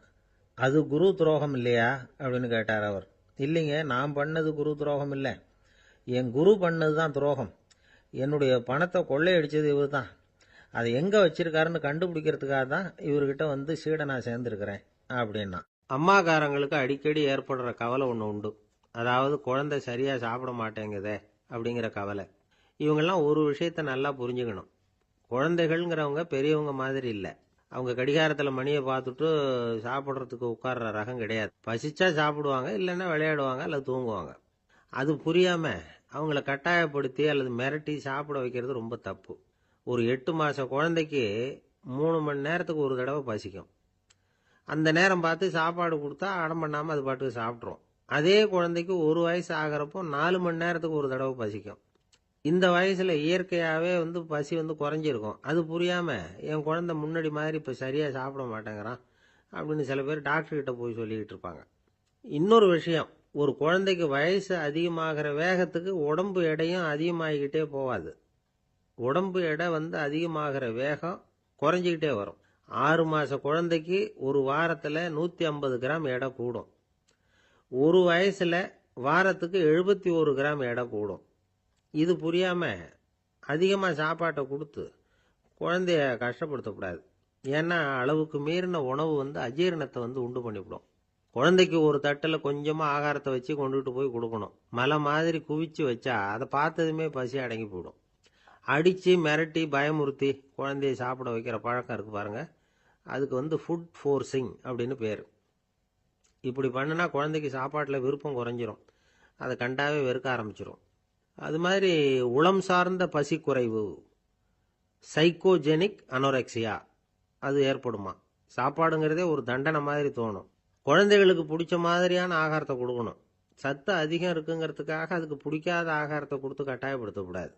அது குரு துரோகம் இல்லையா அப்படின்னு கேட்டார் அவர். இல்லைங்க, நான் பண்ணது குரு துரோகம் இல்லை, என் குரு பண்ணது தான் துரோகம். என்னுடைய பணத்தை கொள்ளையடிச்சது இவர் தான். அதை எங்கே வச்சிருக்காருன்னு கண்டுபிடிக்கிறதுக்காக தான் இவர்கிட்ட வந்து சீடனா சேர்ந்துருக்கிறேன் அப்படின்னா. அம்மாக்காரங்களுக்கு அடிக்கடி ஏற்படுற கவலை ஒன்று உண்டு. அதாவது குழந்தை சரியாக சாப்பிட மாட்டேங்குதே அப்படிங்கிற கவலை. இவங்கெல்லாம் ஒரு விஷயத்த நல்லா புரிஞ்சுக்கணும். குழந்தைகள்ங்கிறவங்க பெரியவங்க மாதிரி இல்லை. அவங்க கடிகாரத்தில் மணியை பார்த்துட்டு சாப்பிட்றதுக்கு உட்கார்ற ரகம் கிடையாது. பசிச்சா சாப்பிடுவாங்க, இல்லைன்னா விளையாடுவாங்க அல்லது தூங்குவாங்க. அது புரியாமல் அவங்கள கட்டாயப்படுத்தி அல்லது மிரட்டி சாப்பிட வைக்கிறது ரொம்ப தப்பு. ஒரு 8 மாத குழந்தைக்கு 3 மணி நேரத்துக்கு ஒரு தடவை பசிக்கும். அந்த நேரம் பார்த்து சாப்பாடு கொடுத்தா அடம் பண்ணாமல் அது பாட்டுக்கு சாப்பிட்றோம். அதே குழந்தைக்கு 1 வயசு ஆகிறப்போ 4 மணி நேரத்துக்கு ஒரு தடவை பசிக்கும். இந்த வயசில் இயற்கையாகவே வந்து பசி வந்து குறைஞ்சிருக்கும். அது புரியாமல் என் குழந்தை முன்னாடி மாதிரி இப்போ சரியாக சாப்பிட மாட்டேங்கிறான் அப்படின்னு சில பேர் டாக்டர்கிட்ட போய் சொல்லிக்கிட்டு இருப்பாங்க. இன்னொரு விஷயம், ஒரு குழந்தைக்கு வயசு அதிகமாகிற வேகத்துக்கு உடம்பு எடையும் அதிகமாகிக்கிட்டே போகாது. உடம்பு எடை வந்து அதிகமாகிற வேகம் குறைஞ்சிக்கிட்டே வரும். 6 மாத குழந்தைக்கு ஒரு வாரத்தில் 150 கிராம் எடை கூடும். ஒரு வயசில் வாரத்துக்கு 71 கிராம் எடை கூடும். இது புரியாமல் அதிகமாக சாப்பாட்டை கொடுத்து குழந்தைய கஷ்டப்படுத்தக்கூடாது. ஏன்னா அளவுக்கு மீறின உணவு வந்து அஜீரணத்தை வந்து உண்டு பண்ணிவிடும். குழந்தைக்கு ஒரு தட்டில் கொஞ்சமாக ஆகாரத்தை வச்சு கொண்டுகிட்டு போய் கொடுக்கணும். மலை மாதிரி குவிச்சு வச்சா அதை பார்த்ததுமே பசி அடங்கி போயிடும். அடித்து மிரட்டி பயமுறுத்தி குழந்தைய சாப்பிட வைக்கிற பழக்கம் இருக்குது பாருங்க, அதுக்கு வந்து ஃபுட் ஃபோர்ஸிங் அப்படின்னு பேர். இப்படி பண்ணுனா குழந்தைக்கு சாப்பாட்டில் விருப்பம் குறைஞ்சிரும், அதை கண்டாவே வெறுக்க ஆரம்பிச்சிடும். அது மாதிரி உளம் சார்ந்த பசி குறைவு, சைக்கோஜெனிக் அனோரெக்சியா, அது ஏற்படுமா. சாப்பாடுங்கிறதே ஒரு தண்டனை மாதிரி தோணும். குழந்தைகளுக்கு பிடிச்ச மாதிரியான ஆகாரத்தை கொடுக்கணும். சத்து அதிகம் இருக்குங்கிறதுக்காக அதுக்கு பிடிக்காத ஆகாரத்தை கொடுத்து கட்டாயப்படுத்தக்கூடாது.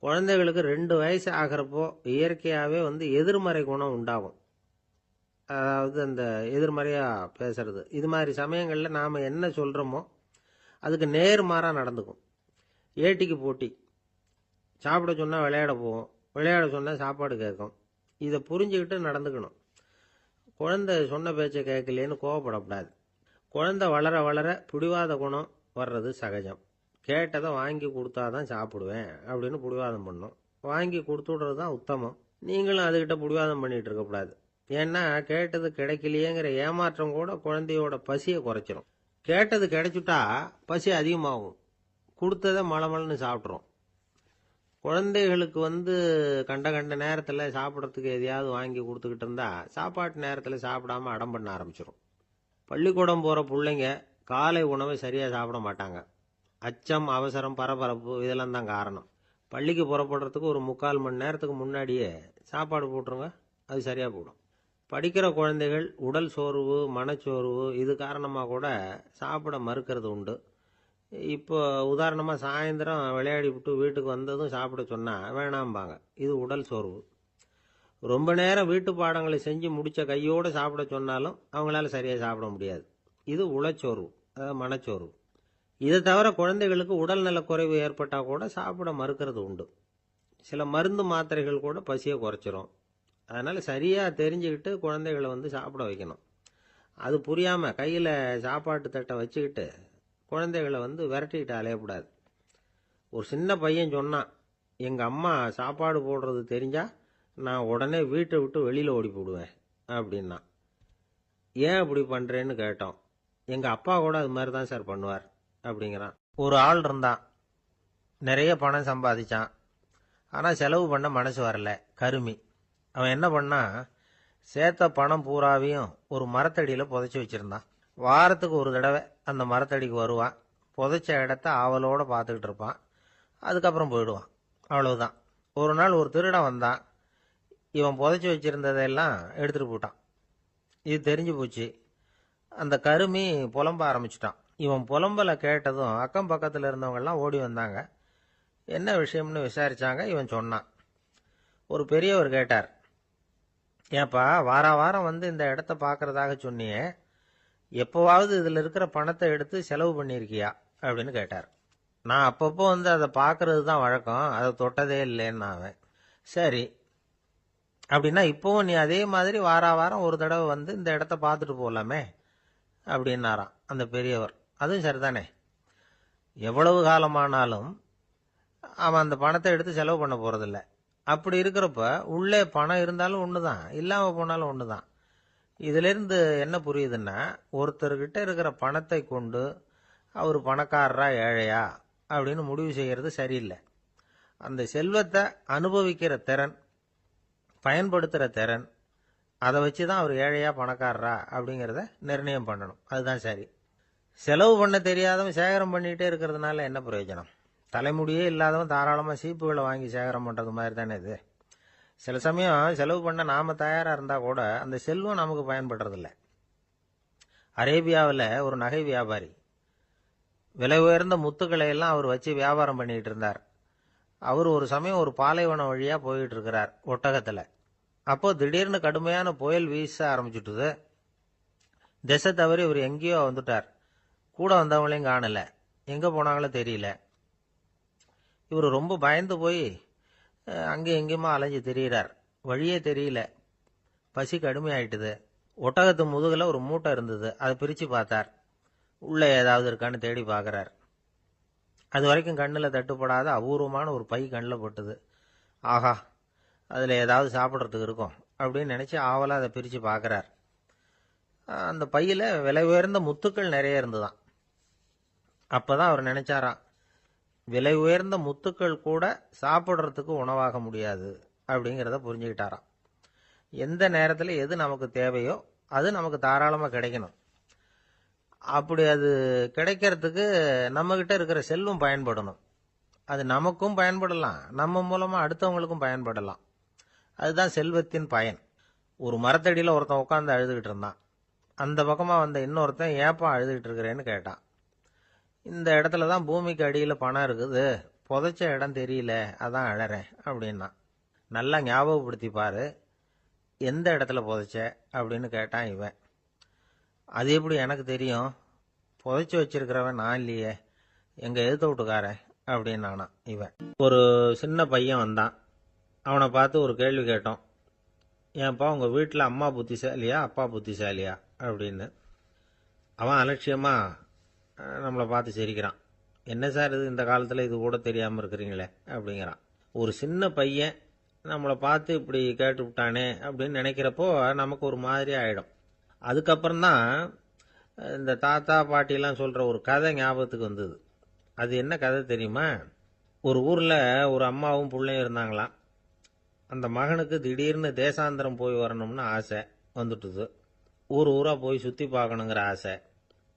குழந்தைகளுக்கு 2 வயசு ஆகிறப்போ இயற்கையாகவே வந்து எதிர்மறை குணம் உண்டாகும். அதாவது அந்த எதிர்மறையாக பேசுறது. இது மாதிரி சமயங்களில் நாம் என்ன சொல்கிறோமோ அதுக்கு நேர்மாறாக நடந்துக்கும். ஏட்டிக்கு போட்டி. சாப்பிட சொன்னால் விளையாட போவோம், விளையாட சொன்னால் சாப்பாடு கேட்கும். இதை புரிஞ்சுக்கிட்டு நடந்துக்கணும். குழந்தை சொன்ன பேச்சை கேட்கலேன்னு கோவப்படக்கூடாது. குழந்தை வளர வளர பிடிவாத குணம் வர்றது சகஜம். கேட்டதை வாங்கி கொடுத்தாதான் சாப்பிடுவேன் அப்படின்னு பிடிவாதம் பண்ணும். வாங்கி கொடுத்துடுறது தான் உத்தமம். நீங்களும் அதுகிட்ட பிடிவாதம் பண்ணிகிட்டு இருக்கக்கூடாது. ஏன்னா கேட்டது கிடைக்கலையேங்கிற ஏமாற்றம் கூட குழந்தையோட பசியை குறைச்சிரும். கேட்டது கிடைச்சுட்டா பசி அதிகமாகும், கொடுத்ததை மலமலன்னு சாப்பிட்றோம். குழந்தைகளுக்கு வந்து கண்ட நேரத்தில் சாப்பிட்றதுக்கு எதையாவது வாங்கி கொடுத்துக்கிட்டு இருந்தா சாப்பாட்டு நேரத்தில் சாப்பிடாம அடம் பண்ண ஆரம்பிச்சிடும். பள்ளிக்கூடம் போகிற பிள்ளைங்க காலை உணவை சரியாக சாப்பிட மாட்டாங்க. அச்சம், அவசரம், பரபரப்பு இதெல்லாம் தான் காரணம். பள்ளிக்கு புறப்படுறதுக்கு ஒரு 3/4 மணி நேரத்துக்கு முன்னாடியே சாப்பாடு போட்டுருங்க, அது சரியாக போடும். படிக்கிற குழந்தைகள் உடல் சோர்வு, மனச்சோர்வு இது காரணமாக கூட சாப்பிட மறுக்கிறது உண்டு. இப்போ உதாரணமாக சாயந்தரம் விளையாடி விட்டு வீட்டுக்கு வந்ததும் சாப்பிட சொன்னால் வேணாம்பாங்க. இது உடல் சோர்வு. ரொம்ப நேரம் வீட்டு பாடங்களை செஞ்சு முடித்த கையோடு சாப்பிட சொன்னாலும் அவங்களால சரியாக சாப்பிட முடியாது. இது உளச்சோர்வு, அதாவது மனச்சோர்வு. இதை தவிர குழந்தைகளுக்கு உடல் நலக்குறைவு ஏற்பட்டால் கூட சாப்பிட மறுக்கிறது உண்டு. சில மருந்து மாத்திரைகள் கூட பசியை குறைச்சிரும். அதனால் சரியாக தெரிஞ்சுக்கிட்டு குழந்தைகளை வந்து சாப்பிட வைக்கணும். அது புரியாமல் கையில் சாப்பாட்டு தட்டை வச்சுக்கிட்டு குழந்தைகளை வந்து விரட்டிக்கிட்டு அலையக்கூடாது. ஒரு சின்ன பையன் சொன்னான், எங்கள் அம்மா சாப்பாடு போடுறது தெரிஞ்சால் நான் உடனே வீட்டை விட்டு வெளியில் ஓடி போடுவேன் அப்படின்னா. ஏன் அப்படி பண்ணுறேன்னு கேட்டோம். எங்கள் அப்பா கூட அது மாதிரி தான் சார் பண்ணுவார் அப்படிங்கிறான். ஒரு ஆள் இருந்தான், நிறைய பணம் சம்பாதிச்சான், ஆனால் செலவு பண்ண மனசு வரல, கருமி. அவன் என்ன பண்ணான், சேர்த்த பணம் பூராவையும் ஒரு மரத்தடியில் புதைச்சி வச்சுருந்தான். வாரத்துக்கு ஒரு தடவை அந்த மரத்தடிக்கு வருவான், புதைச்ச இடத்த ஆவலோடு பார்த்துக்கிட்டு இருப்பான், அதுக்கப்புறம் போயிடுவான். அவ்வளவுதான். ஒரு நாள் ஒரு திருடன் வந்தான், இவன் புதைச்சி வச்சுருந்ததெல்லாம் எடுத்துகிட்டு போட்டான். இது தெரிஞ்சு போச்சு. அந்த கருமி புலம்ப ஆரம்பிச்சிட்டான். இவன் புலம்பலை கேட்டதும் அக்கம் பக்கத்தில் இருந்தவங்கெல்லாம் ஓடி வந்தாங்க. என்ன விஷயம்னு விசாரித்தாங்க. இவன் சொன்னான். ஒரு பெரியவர் கேட்டார், ஏப்பா வாரம் வந்து இந்த இடத்த பார்க்கறதாக சொன்னியே, எப்போவாவது இதில் இருக்கிற பணத்தை எடுத்து செலவு பண்ணியிருக்கியா அப்படின்னு கேட்டார். நான் அப்பப்போ வந்து அதை பார்க்கறது தான் வழக்கம், அதை தொட்டதே இல்லைன்னு அவன். சரி அப்படின்னா இப்போவும் நீ அதே மாதிரி வாரம் ஒரு தடவை வந்து இந்த இடத்த பார்த்துட்டு போகலாமே அப்படின்னாராம் அந்த பெரியவர். அதுவும் சரிதானே. எவ்வளவு காலமானாலும் அவன் அந்த பணத்தை எடுத்து செலவு பண்ண போறதில்ல. அப்படி இருக்கிறப்ப உள்ளே பணம் இருந்தாலும் ஒண்ணுதான், இல்லாம போனாலும் ஒண்ணுதான். இதுல இருந்து என்ன புரியுதுன்னா, ஒருத்தர்கிட்ட இருக்கிற பணத்தை கொண்டு அவர் பணக்காரரா ஏழையா அப்படின்னு முடிவு செய்யறது சரியில்லை. அந்த செல்வத்தை அனுபவிக்கிற திறன், பயன்படுத்துகிற திறன், அதை வச்சு தான் அவர் ஏழையா பணக்காரரா அப்படிங்கிறத நிர்ணயம் பண்ணணும். அதுதான் சரி. செலவு பண்ண தெரியாதவன் சேகரம் பண்ணிகிட்டே இருக்கிறதுனால என்ன பிரயோஜனம்? தலைமுடியே இல்லாதவன் தாராளமாக சீப்புகளை வாங்கி சேகரம் பண்ணுறது மாதிரி தானே இது. சில சமயம் செலவு பண்ண நாம தயாராக இருந்தால் கூட அந்த செல்வம் நமக்கு பயன்படுறதில்ல. அரேபியாவில் ஒரு நகை வியாபாரி விலை உயர்ந்த முத்துக்களை எல்லாம் அவர் வச்சு வியாபாரம் பண்ணிட்டு இருந்தார். அவர் ஒரு சமயம் ஒரு பாலைவனம் வழியா போயிட்டு இருக்கிறார் ஒட்டகத்தில். அப்போ திடீர்னு கடுமையான புயல் வீச ஆரம்பிச்சுட்டுது. திசை தவறி இவர் எங்கேயோ வந்துட்டார். கூட வந்தவங்களையும் காணல, எங்க போனாங்களோ தெரியல. இவர் ரொம்ப பயந்து போய் அங்கே எங்கேயுமா அலைஞ்சு திரியிறார். வழியே தெரியல. பசி கடுமையாயிட்டுது. ஒட்டகத்து முதுகுல ஒரு மூட்டை இருந்தது. அதை பிரிச்சு பார்த்தார். உள்ள ஏதாவது இருக்கான்னு தேடி பார்க்கறார். அது வரைக்கும் கண்ணில் தட்டுப்படாத அபூர்வமான ஒரு பை கண்ணில் பட்டுது. ஆஹா, அதில் ஏதாவது சாப்பிட்றதுக்கு இருக்கும் அப்படின்னு நினச்சி ஆவலாக அதை பிரித்து பார்க்குறார். அந்த பையில் விலை உயர்ந்த முத்துக்கள் நிறைய இருந்துதான். அப்போ தான் அவர் நினைச்சாராம், விலை உயர்ந்த முத்துக்கள் கூட சாப்பிட்றதுக்கு உணவாக முடியாது அப்படிங்கிறத புரிஞ்சுக்கிட்டாராம். எந்த நேரத்தில் எது நமக்கு தேவையோ அது நமக்கு தாராளமாக கிடைக்கணும். அப்படி அது கிடைக்கிறதுக்கு நம்மகிட்ட இருக்கிற செல்வம் பயன்படணும். அது நமக்கும் பயன்படலாம், நம்ம மூலமா அடுத்தவங்களுக்கும் பயன்படலாம். அதுதான் செல்வத்தின் பயன். ஒரு மரத்தடியில் ஒருத்தன் உட்காந்து அழுதுகிட்டு இருந்தான். அந்த பக்கமா வந்த இன்னொருத்தன் ஏப்பா அழுதுகிட்டு இருக்கிறேன்னு கேட்டான். இந்த இடத்துல தான் பூமிக்கு அடியில் பணம் இருக்குது, புதைச்ச இடம் தெரியல, அதான் அழறேன் அப்படின்னா. நல்லா ஞாபகப்படுத்தி பாரு, எந்த இடத்துல புதைச்ச அப்படின்னு கேட்டான் இவன். அது எப்படி எனக்கு தெரியும், புதைச்சி வச்சிருக்கிறவன் நான் இல்லையே, எங்க எதிர்த்த வீட்டுக்காரன் அப்படின்னானா இவன். ஒரு சின்ன பையன் வந்தான். அவனை பார்த்து ஒரு கேள்வி கேட்டோம். ஏன்ப்பா உங்க வீட்டில் அம்மா புத்திசாலியா அப்பா புத்திசாலியா அப்படின்னு. அவன் அலட்சியமா நம்மளை பார்த்து சிரிக்கிறான். என்ன சார் இது, இந்த காலத்தில் இது கூட தெரியாமல் இருக்கிறீங்களே அப்படிங்கிறான். ஒரு சின்ன பையன் நம்மளை பார்த்து இப்படி கேட்டு விட்டானே அப்படின்னு நினைக்கிறப்போ நமக்கு ஒரு மாதிரி ஆயிடும். அதுக்கப்புறம்தான் இந்த தாத்தா பாட்டிலாம் சொல்கிற ஒரு கதை ஞாபகத்துக்கு வந்தது. அது என்ன கதை தெரியுமா? ஒரு ஊரில் ஒரு அம்மாவும் பிள்ளையும் இருந்தாங்களாம். அந்த மகனுக்கு திடீர்னு தேசாந்திரம் போய் வரணும்னு ஆசை வந்துட்டுது. ஊராக போய் சுற்றி பார்க்கணுங்கிற ஆசை.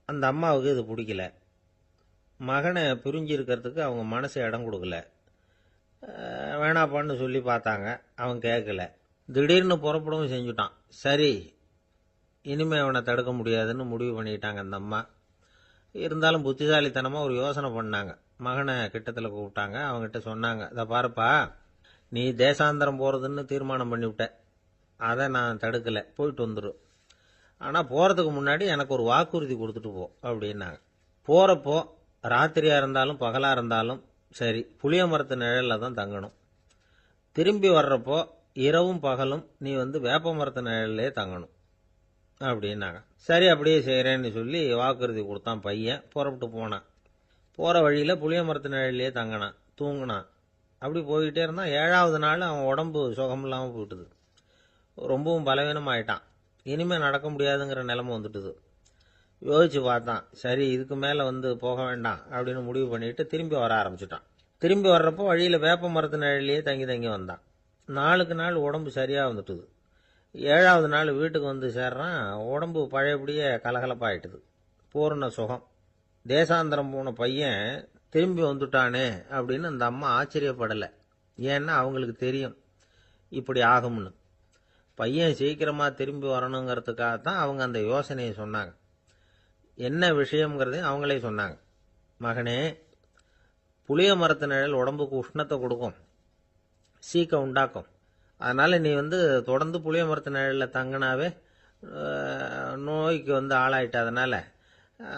அந்த அம்மாவுக்கு இது பிடிக்கல. மகனை பிரிஞ்சு இருக்கிறதுக்கு அவங்க மனசு இடம் கொடுக்கல. வேணாப்பான்னு சொல்லி பார்த்தாங்க, அவன் கேட்கல. திடீர்னு புறப்படவும் செஞ்சுட்டான். சரி, இனிமே அவனை தடுக்க முடியாதுன்னு முடிவு பண்ணிட்டாங்க அந்த அம்மா. இருந்தாலும் புத்திசாலித்தனமாக ஒரு யோசனை பண்ணாங்க. மகனை கிட்டத்தில் கூப்பிட்டாங்க. அவங்ககிட்ட சொன்னாங்க, இதை பாருப்பா, நீ தேசாந்திரம் போகிறதுன்னு தீர்மானம் பண்ணிவிட்ட, அதை நான் தடுக்கலை, போயிட்டு வந்துடும். ஆனால் போகிறதுக்கு முன்னாடி எனக்கு ஒரு வாக்குறுதி கொடுத்துட்டு போ அப்படின்னாங்க. போகிறப்போ ராத்திரியாக இருந்தாலும் பகலாக இருந்தாலும் சரி, புளிய மரத்து நிழலில் தான் தங்கணும். திரும்பி வர்றப்போ இரவும் பகலும் நீ வேப்ப மரத்து நிழல்லே தங்கணும் அப்படின்னாங்க. சரி, அப்படியே செய்கிறேன்னு சொல்லி வாக்குறுதி கொடுத்தான் பையன். புறப்பட்டு போனான். போகிற வழியில் புளிய மரத்து நிழல்லையே தங்கினான், தூங்கினான். அப்படி போய்கிட்டே இருந்தான். 7வது நாள் அவன் உடம்பு சுகம் இல்லாமல் போயிட்டுது. ரொம்பவும் பலவீனமாயிட்டான். இனிமேல் நடக்க முடியாதுங்கிற நிலைமை வந்துட்டுது. யோசிச்சு பார்த்தான். சரி, இதுக்கு மேலே போக வேண்டாம் அப்படின்னு முடிவு பண்ணிட்டு திரும்பி வர ஆரம்பிச்சுட்டான். திரும்பி வர்றப்போ வழியில் வேப்ப மரத்து நிழலையே தங்கி தங்கி வந்தான். நாளுக்கு நாள் உடம்பு சரியாக வந்துட்டுது. 7வது நாள் வீட்டுக்கு சேர்றான். உடம்பு பழையபடியே கலகலப்பாயிட்டுது. பூர்ண சுகம். தேசாந்திரம் போன பையன் திரும்பி வந்துட்டானே அப்படின்னு அந்த அம்மா ஆச்சரியப்படலை. ஏன்னா அவங்களுக்கு தெரியும் இப்படி ஆகும்னு. பையன் சீக்கிரமாக திரும்பி வரணுங்கிறதுக்காகத்தான் அவங்க அந்த யோசனையை சொன்னாங்க. என்ன விஷயங்கிறதையும் அவங்களே சொன்னாங்க. மகனே, புளிய மரத்து நிழல் உடம்புக்கு உஷ்ணத்தை கொடுக்கும், சீக்க உண்டாக்கும். அதனால் நீ தொடர்ந்து புளிய மரத்து நிழலில் தங்கினாவே நோய்க்கு ஆளாயிட்ட.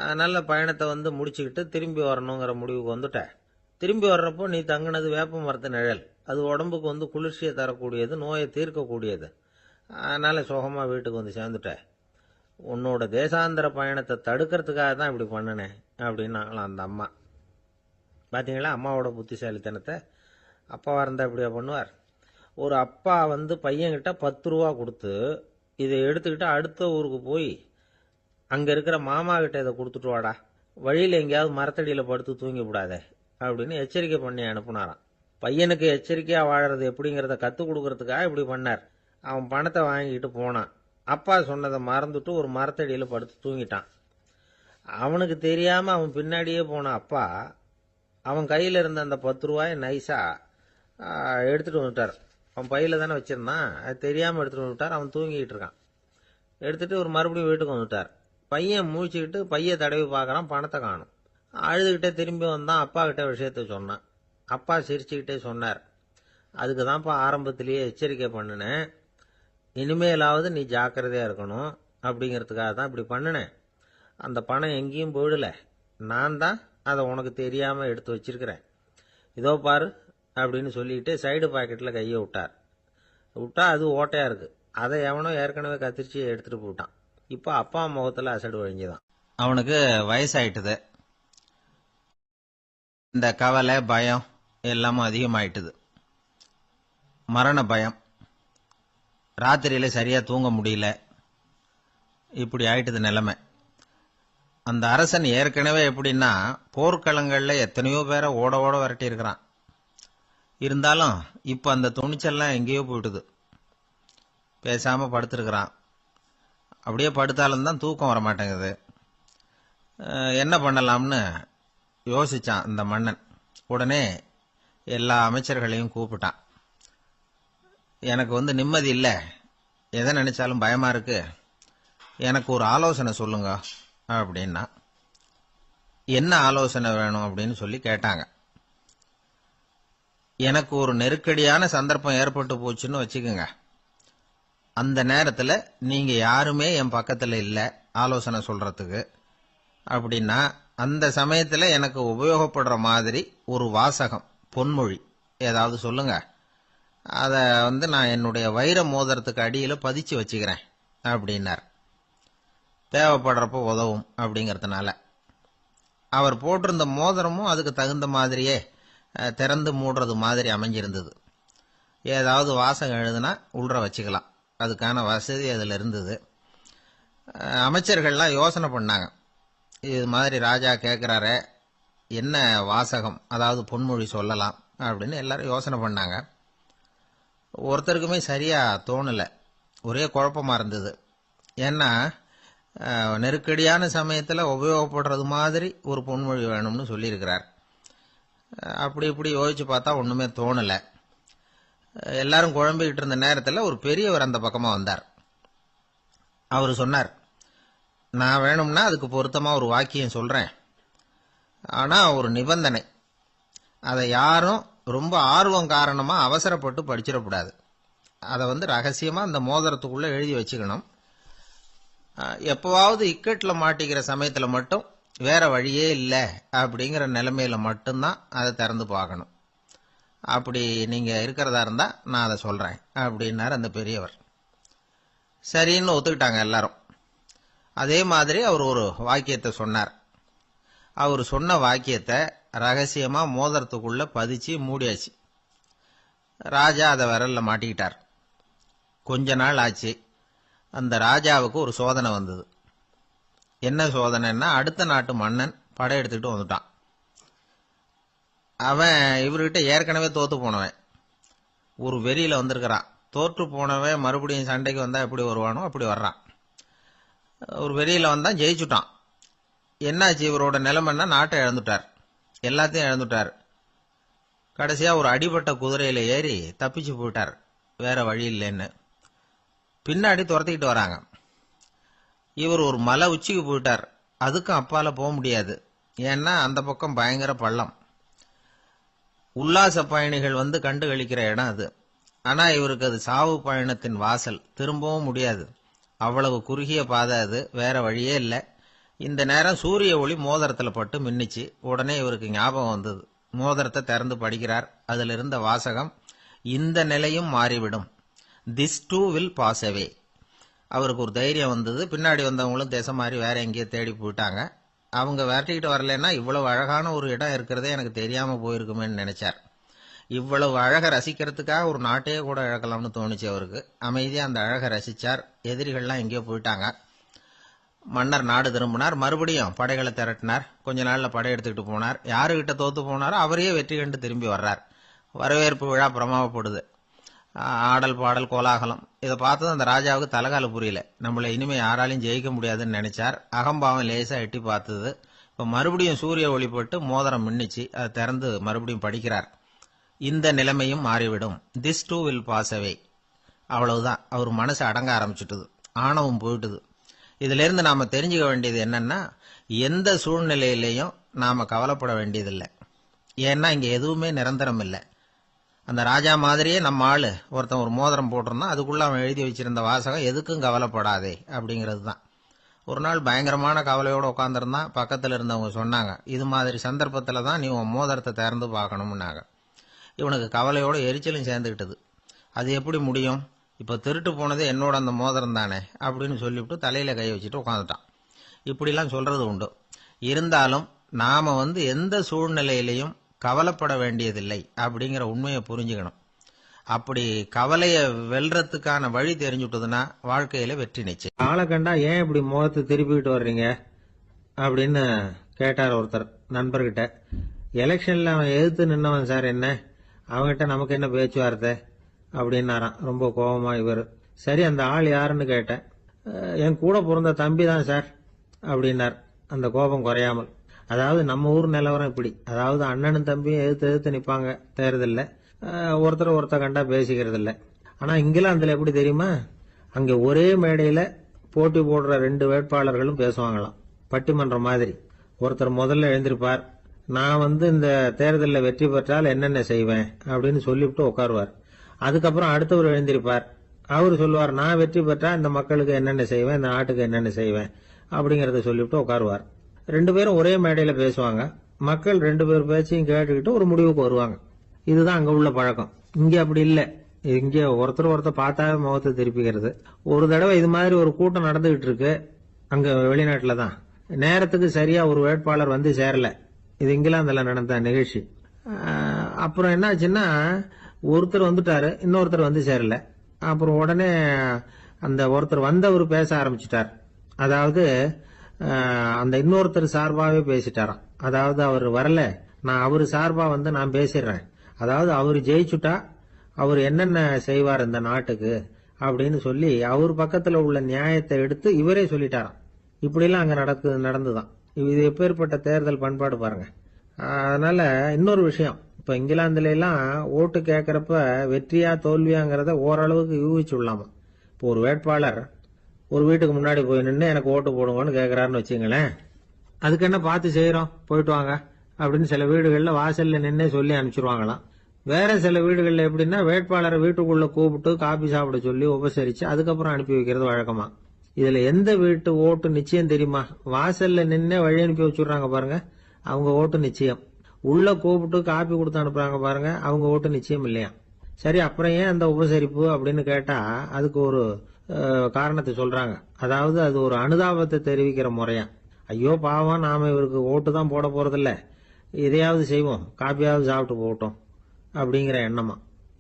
அதனால் பயணத்தை முடிச்சுக்கிட்டு திரும்பி வரணுங்கிற முடிவுக்கு வந்துட்ட. திரும்பி வர்றப்போ நீ தங்கினது வேப்ப மரத்து நிழல். அது உடம்புக்கு குளிர்ச்சியை தரக்கூடியது, நோயை தீர்க்கக்கூடியது. அதனால் சுகமாக வீட்டுக்கு சேர்ந்துட்ட. உன்னோட தேசாந்திர பயணத்தை தடுக்கிறதுக்காக தான் இப்படி பண்ணினேன் அப்படின்னாங்களாம் அந்த அம்மா. பார்த்தீங்களா அம்மாவோட புத்திசாலித்தனத்தை? அப்பாவாக இருந்தால் இப்படியா பண்ணுவார்? ஒரு அப்பா பையன்கிட்ட 10 ரூபா கொடுத்து இதை எடுத்துக்கிட்டு அடுத்த ஊருக்கு போய் அங்கே இருக்கிற மாமா கிட்ட இதை கொடுத்துட்டு வாடா, வழியில் எங்கேயாவது மரத்தடியில் படுத்து தூங்கி விடாதே அப்படின்னு எச்சரிக்கை பண்ணி அனுப்புனாராம். பையனுக்கு எச்சரிக்கையாக வாழறது எப்படிங்கிறத கற்றுக் கொடுக்கறதுக்காக இப்படி பண்ணார். அவன் பணத்தை வாங்கிட்டு போனான். அப்பா சொன்னதை மறந்துட்டு ஒரு மரத்தடியில் படுத்து தூங்கிட்டான். அவனுக்கு தெரியாமல் அவன் பின்னாடியே போன அப்பா அவன் கையில் இருந்த அந்த 10 ரூபாயை நைஸாக எடுத்துகிட்டு வந்துட்டார். அவன் பையில் தானே வச்சிருந்தான், அது தெரியாமல் எடுத்துகிட்டு வந்துட்டார். அவன் தூங்கிக்கிட்டு இருக்கான். எடுத்துகிட்டு ஒரு மறுபடியும் வீட்டுக்கு வந்துட்டார். பையன் முழிச்சுக்கிட்டு பையை தடவி பார்க்குறான், பணத்தை காணும். அழுதுகிட்டே திரும்பி வந்தான், அப்பா கிட்ட விஷயத்த சொன்னான். அப்பா சிரிச்சுக்கிட்டே சொன்னார், அதுக்கு தான்ப்பா ஆரம்பத்திலேயே எச்சரிக்கை பண்ணினேன், இனிமேலாவது நீ ஜாக்கிரதையாக இருக்கணும் அப்படிங்கிறதுக்காக தான் இப்படி பண்ணினேன். அந்த பணம் எங்கேயும் போயிடல, நான் தான் அதை உனக்கு தெரியாமல் எடுத்து வச்சிருக்கிறேன். இதோ பாரு அப்படின்னு சொல்லிட்டு சைடு பாக்கெட்டில் கையை விட்டா அது ஓட்டையாக இருக்குது. அதை எவனோ ஏற்கனவே கத்திரிச்சு எடுத்துகிட்டு போட்டான். இப்போ அப்பா முகத்தில் அசடு வழிஞ்சுதான். அவனுக்கு வயசாயிட்டுது. இந்த கவலை பயம் எல்லாமும் அதிகமாயிட்டுது. மரண பயம், ராத்திரியில் சரியாக தூங்க முடியல, இப்படி ஆயிட்டுது நிலைமை. அந்த அரசன் ஏற்கனவே எப்படின்னா போர்க்களங்களில் எத்தனையோ பேரை ஓட விரட்டி இருக்கிறான். இருந்தாலும் இப்போ அந்த துணிச்சல்லாம் எங்கேயோ போயிட்டுது. பேசாமல் படுத்துருக்கிறான். அப்படியே படுத்தாலும் தான் தூக்கம் வர மாட்டேங்குது. என்ன பண்ணலாம்னு யோசிச்சான் இந்த மன்னன். உடனே எல்லா அமைச்சர்களையும் கூப்பிட்டான். எனக்கு நிம்மதி இல்லை, எதை நினைச்சாலும் பயமா இருக்கு, எனக்கு ஒரு ஆலோசனை சொல்லுங்க அப்படின்னா. என்ன ஆலோசனை வேணும் அப்படின்னு சொல்லி கேட்டாங்க. எனக்கு ஒரு நெருக்கடியான சந்தர்ப்பம் ஏற்பட்டு போச்சுன்னு வச்சுக்கோங்க. அந்த நேரத்தில் நீங்க யாருமே என் பக்கத்தில் இல்லை ஆலோசனை சொல்றதுக்கு அப்படின்னா, அந்த சமயத்தில் எனக்கு உபயோகப்படுற மாதிரி ஒரு வாசகம், பொன்மொழி ஏதாவது சொல்லுங்க. அதை நான் என்னுடைய வைர மோதிரத்துக்கு அடியில் பதிச்சு வச்சுக்கிறேன் அப்படின்னார். தேவைப்படுறப்ப உதவும் அப்படிங்கிறதுனால. அவர் போட்டிருந்த மோதிரமும் அதுக்கு தகுந்த மாதிரியே திறந்து மூடுறது மாதிரி அமைஞ்சிருந்தது. ஏதாவது வாசகம் எழுதுனா உள்ற வச்சுக்கலாம், அதுக்கான வசதி அதில் இருந்தது. அமைச்சர்கள்லாம் யோசனை பண்ணாங்க, இது மாதிரி ராஜா கேட்குறாரு, என்ன வாசகம் அதாவது பொன்மொழி சொல்லலாம் அப்படின்னு எல்லாரும் யோசனை பண்ணாங்க. ஒருத்தருக்குமே சரியாக தோணலை, ஒரே குழப்பமாக இருந்தது. ஏன்னா நெருக்கடியான சமயத்தில் உபயோகப்படுறது மாதிரி ஒரு பொன்மொழி வேணும்னு சொல்லியிருக்கிறார். அப்படி இப்படி யோசிச்சு பார்த்தா ஒன்றுமே தோணலை. எல்லாரும் குழம்பிக்கிட்டு இருந்த நேரத்தில் ஒரு பெரியவர் அந்த பக்கமாக வந்தார். அவர் சொன்னார், நான் வேணும்னா அதுக்கு பொருத்தமாக ஒரு வாக்கியம் சொல்கிறேன், ஆனால் ஒரு நிபந்தனை. அதை யாரும் ரொம்ப ஆர்வம் காரணமாக அவசரப்பட்டு படிச்சிடக்கூடாது. அதை ரகசியமாக அந்த மோதிரத்துக்குள்ளே எழுதி வச்சுக்கணும். எப்போவாவது இக்கட்டில் மாட்டிக்கிற சமயத்தில் மட்டும் வேற வழியே இல்லை அப்படிங்கிற நிலைமையில மட்டும்தான் அதை திறந்து பார்க்கணும். அப்படி நீங்கள் இருக்கிறதா இருந்தால் நான் அதை சொல்கிறேன் அப்படின்னார் அந்த பெரியவர். சரின்னு ஒத்துக்கிட்டாங்க எல்லாரும். அதே மாதிரி அவர் ஒரு வாக்கியத்தை சொன்னார். அவர் சொன்ன வாக்கியத்தை ரகசியமாக மோதிரத்துக்குள்ளே பதிச்சு மூடியாச்சு. ராஜா அதை விரல்ல மாட்டிக்கிட்டார். கொஞ்ச நாள் ஆச்சு. அந்த ராஜாவுக்கு ஒரு சோதனை வந்தது. என்ன சோதனைன்னா, அடுத்த நாட்டு மன்னன் படையெடுத்துக்கிட்டு வந்துட்டான். அவன் இவர்கிட்ட ஏற்கனவே தோத்து போனவன், ஒரு வெறியில வந்திருக்கிறான். தோற்று போனவன் மறுபடியும் சண்டைக்கு வந்தா எப்படி வருவானோ அப்படி வர்றான். ஒரு வெறியில வந்தான், ஜெயிச்சுட்டான். என்னாச்சு இவரோட நிலைமைன்னா, நாட்டை இழந்துட்டார், எல்லாத்தையும் இழந்துட்டார். கடைசியா ஒரு அடிபட்ட குதிரையில ஏறி தப்பிச்சு போயிட்டார், வேற வழி இல்லைன்னு. பின்னாடி துரத்திக்கிட்டு வராங்க. இவர் ஒரு மலை உச்சிக்கு போயிட்டார், அதுக்கும் அப்பால போக முடியாது, ஏன்னா அந்த பக்கம் பயங்கர பள்ளம். உல்லாச பயணிகள் கண்டு கழிக்கிற இடம் அது. ஆனா இவருக்கு அது சாவு பயணத்தின் வாசல், திரும்பவும் முடியாது, அவ்வளவு குறுகிய பாதை அது, வேற வழியே இல்லை. இந்த நேரம் சூரிய ஒளி மோதிரத்துல பட்டு மின்னிச்சு. உடனே இவருக்கு ஞாபகம் வந்தது. மோதிரத்தை திறந்து படிக்கிறார். அதில் இருந்த வாசகம், இந்த நிலையும் மாறிவிடும், this too will pass away. அவருக்கு ஒரு தைரியம் வந்தது. பின்னாடி வந்தவங்களும் திசை மாதிரி வேற எங்கேயோ தேடி போயிட்டாங்க. அவங்க விரட்டிக்கிட்டு வரலன்னா இவ்வளவு அழகான ஒரு இடம் இருக்கிறதே எனக்கு தெரியாம போயிருக்குமேன்னு நினைச்சார். இவ்வளவு அழகை ரசிக்கிறதுக்காக ஒரு நாட்டையே கூட இழக்கலாம்னு தோணுச்சு அவருக்கு. அமைதியா அந்த அழகை ரசிச்சார். எதிரிகள்லாம் எங்கேயோ போயிட்டாங்க. மன்னர் நாடு திரும்பினார். மறுபடியும் படைகளை திரட்டினார். கொஞ்ச நாள்ல படை எடுத்துக்கிட்டு போனார். யாருகிட்ட தோத்து போனாரோ அவரையே வெற்றி கண்டு திரும்பி வர்றார். வரவேற்பு விழா பிரமாவப்படுது. ஆடல் பாடல் கோலாகலம். இதை பார்த்ததும் அந்த ராஜாவுக்கு தலைகால புரியல. நம்மளை இனிமே யாராலையும் ஜெயிக்க முடியாதுன்னு நினைச்சார். அகம்பாவம் லேசா எட்டி பார்த்தது. இப்ப மறுபடியும் சூரிய ஒளிப்பட்டு மோதிரம் மின்னிச்சு. அதை திறந்து மறுபடியும் படிக்கிறார். இந்த நிலைமையும் மாறிவிடும். This too will pass away. அவ்வளவுதான். அவர் மனசு அடங்க ஆரம்பிச்சுட்டுது. ஆணவம் போயிட்டுது. இதுல இருந்து நாம தெரிஞ்சுக்க வேண்டியது என்னன்னா, எந்த சூழ்நிலையிலையும் நாம கவலைப்பட வேண்டியதில்லை. ஏன்னா இங்க எதுவுமே நிரந்தரம் இல்லை. அந்த ராஜா மாதிரியே நம்ம ஆளு ஒருத்தன் ஒரு மோதிரம் போட்டிருந்தான். அதுக்குள்ள அவன் எழுதி வச்சிருந்த வாசகம் எதுக்கும் கவலைப்படாதே அப்படிங்கிறது தான். ஒரு நாள் பயங்கரமான கவலையோடு உட்காந்துருந்தான். பக்கத்தில் இருந்தவங்க சொன்னாங்க, இது மாதிரி சந்தர்ப்பத்தில் தான் நீ உன் மோதிரத்தை திறந்து பார்க்கணும்னாங்க. இவனுக்கு கவலையோட எரிச்சலும் சேர்ந்துக்கிட்டது. அது எப்படி முடியும்? இப்போ திருட்டு போனது என்னோட அந்த மோதிரம் தானே அப்படின்னு சொல்லிவிட்டு தலையில கை வச்சுட்டு உட்காந்துட்டான். இப்படிலாம் சொல்றது உண்டு. இருந்தாலும் நாம எந்த சூழ்நிலையிலையும் கவலைப்பட வேண்டியதில்லை அப்படிங்கிற உண்மையை புரிஞ்சுக்கணும். அப்படி கவலைய வெல்றதுக்கான வழி தெரிஞ்சுட்டதுன்னா வாழ்க்கையில வெற்றி நிச்சயம். ஆளை கண்டா ஏன் இப்படி முகத்தை திருப்பிக்கிட்டு வர்றீங்க அப்படின்னு கேட்டார் ஒருத்தர் நண்பர்கிட்ட. எலெக்ஷன்ல அவன் எதிர்த்து நின்னவன் சார், என்ன அவன்கிட்ட நமக்கு என்ன பேச்சுவார்த்தை அப்படின்னாராம் ரொம்ப கோபமா இவர். சரி, அந்த ஆள் யாருன்னு கேட்டேன். என் கூட பிறந்த தம்பி தான் சார் அப்படின்னார் அந்த கோபம் குறையாமல். அதாவது நம்ம ஊர் நிலவரம் இப்படி. அதாவது அண்ணனும் தம்பியும் எதிர்த்து நிப்பாங்க தேர்தல்ல. ஒருத்தர் கண்டா பேசிக்கிறது இல்ல. ஆனா இங்கிலாந்துல எப்படி தெரியுமா? அங்க ஒரே மேடையில போட்டி போடுற 2 வேட்பாளர்களும் பேசுவாங்களாம், பட்டிமன்றம் மாதிரி. ஒருத்தர் முதல்ல எழுந்திருப்பார், நான் இந்த தேர்தலில் வெற்றி பெற்றால் என்னென்ன செய்வேன் அப்படின்னு சொல்லிவிட்டு உட்காருவார். அதுக்கப்புறம் அடுத்தவர் எழுந்திருப்பார். அவரு சொல்லுவார், நான் வெற்றி பெற்றா இந்த மக்களுக்கு என்னென்ன செய்வேன், இந்த நாட்டுக்கு என்னென்ன செய்வேன் அப்படிங்கறத சொல்லிவிட்டு உட்காருவார். 2 பேரும் ஒரே மேடையில பேசுவாங்க. மக்கள் 2 பேர் பேச்சையும் கேட்டுக்கிட்டு ஒரு முடிவுக்கு வருவாங்க. இதுதான் அங்க உள்ள பழக்கம். இங்க அப்படி இல்ல. இங்க ஒருத்தர் பார்த்தாவே முகத்தை திருப்பிக்கிறது. ஒரு தடவை இது மாதிரி ஒரு கூட்டம் நடந்துகிட்டு இருக்கு அங்க வெளிநாட்டுல தான். நேரத்துக்கு சரியா ஒரு வேட்பாளர் சேரல. இது இங்கிலாந்துல நடந்த நிகழ்ச்சி. அப்புறம் என்னாச்சுன்னா, ஒருத்தர் வந்துட்டாரு, இன்னொருத்தர் சேரல. அப்புறம் உடனே அந்த ஒருத்தர் வந்தவர் பேச ஆரம்பிச்சுட்டார். அதாவது அந்த இன்னொருத்தர் சார்பாவே பேசிட்டாராம். அதாவது அவர் வரல, நான் அவரு சார்பா நான் பேசிடுறேன். அதாவது அவர் ஜெயிச்சுட்டா அவர் என்னென்ன செய்வார் இந்த நாட்டுக்கு அப்படின்னு சொல்லி அவர் பக்கத்துல உள்ள நியாயத்தை எடுத்து இவரே சொல்லிட்டாராம். இப்படிலாம் அங்க நடந்துதான். இது எப்பேற்பட்ட தேர்தல் பண்பாடு பாருங்க. அதனால இன்னொரு விஷயம், இப்ப இங்கிலாந்துல எல்லாம் ஓட்டு கேட்கறப்ப வெற்றியா தோல்வியாங்கிறத ஓரளவுக்கு யூகிச்சுடலாமா. இப்போ ஒரு வேட்பாளர் ஒரு வீட்டுக்கு முன்னாடி போய் நின்று எனக்கு ஓட்டு போடுங்கன்னு கேட்கறாருன்னு வச்சுங்களேன். அதுக்கு என்ன பார்த்து செய்யறோம், போயிட்டு வாங்க அப்படின்னு சில வீடுகள்ல வாசல்ல நின்னே சொல்லி அனுப்பிச்சிருவாங்களாம். வேற சில வீடுகள்ல எப்படின்னா வேட்பாளரை வீட்டுக்குள்ள கூப்பிட்டு காபி சாப்பிட சொல்லி உபசரிச்சு அதுக்கப்புறம் அனுப்பி வைக்கிறது வழக்கமா. இதுல எந்த வீட்டு ஓட்டு நிச்சயம் தெரியுமா? வாசல்ல நின்னே வழி அனுப்பி வச்சுடுறாங்க பாருங்க, அவங்க ஓட்டு நிச்சயம். உள்ள கூப்பிட்டு காப்பி கொடுத்து அனுப்புறாங்க பாருங்க, அவங்க ஓட்டு நிச்சயம் இல்லையா. சரி, அப்புறம் ஏன் அந்த உபசரிப்பு அப்படின்னு கேட்டா அதுக்கு ஒரு காரணத்தை சொல்றாங்க. அதாவது அது ஒரு அனுதாபத்தை தெரிவிக்கிற முறையா. ஐயோ பாவம், நாம இவருக்கு ஓட்டு தான் போட போறதில்ல, இதையாவது செய்வோம், காப்பியாவது சாப்பிட்டு போட்டோம் அப்படிங்கிற எண்ணமா.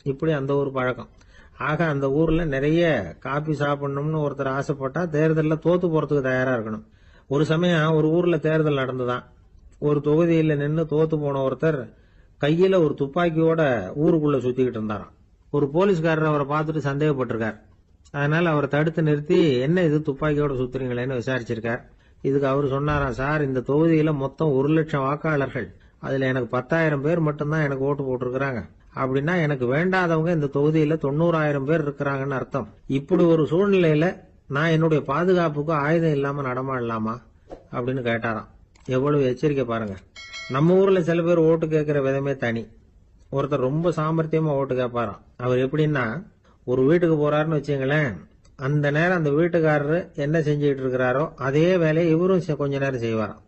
இப்படி அந்த ஒரு பழக்கம். ஆக அந்த ஊர்ல நிறைய காப்பி சாப்பிடணும்னு ஒருத்தர் ஆசைப்பட்டா தேர்தலில் தோத்து போறதுக்கு தயாரா இருக்கணும். ஒரு சமயம் ஒரு ஊர்ல தேர்தல் நடந்துதான். ஒரு தொகுதியில நின்று தோத்து போன ஒருத்தர் கையில ஒரு துப்பாக்கியோட ஊருக்குள்ள சுத்திக்கிட்டு இருந்தாராம். ஒரு போலீஸ்காரர் அவரை பார்த்துட்டு சந்தேகப்பட்டிருக்கார். அதனால அவரை தடுத்து நிறுத்தி, என்ன இது துப்பாக்கியோட சுத்துறீங்களேன்னு விசாரிச்சிருக்கார். இதுக்கு அவர் சொன்னாராம், சார், இந்த தொகுதியில மொத்தம் 1,00,000 வாக்காளர்கள், அதுல எனக்கு 10,000 பேர் மட்டும்தான் எனக்கு ஓட்டு போட்டிருக்கிறாங்க. அப்படின்னா எனக்கு வேண்டாதவங்க இந்த தொகுதியில 90,000 பேர் இருக்கிறாங்கன்னு அர்த்தம். இப்படி ஒரு சூழ்நிலையில நான் என்னுடைய பாதுகாப்புக்கு ஆயுதம் இல்லாம நடமாடலாமா அப்படின்னு கேட்டாராம். எவ்வளவு எச்சரிக்கை பாருங்க. நம்ம ஊர்ல சில பேர் ஓட்டு கேட்கிற விதமே தனி. ஒருத்தர் ரொம்ப சாமர்த்தியமா ஓட்டு கேட்பாராம். அவர் எப்படின்னா, ஒரு வீட்டுக்கு போறாருன்னு வச்சுங்களேன், அந்த நேரம் அந்த வீட்டுக்காரரு என்ன செஞ்சுட்டு இருக்கிறாரோ அதே வேலையை இவரும் கொஞ்ச நேரம் செய்வாராம்,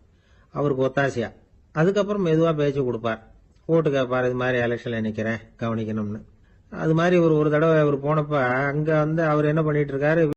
அவருக்கு ஒத்தாசையா. அதுக்கப்புறம் மெதுவா பேச்சு கொடுப்பார், ஓட்டு கேட்பார், இது மாதிரி எலெக்ஷன்ல நிக்கிறேன் கவனிக்கணும்னு. அது மாதிரி ஒரு தடவை அவர் போனப்ப அங்க அவர் என்ன பண்ணிட்டு இருக்காரு,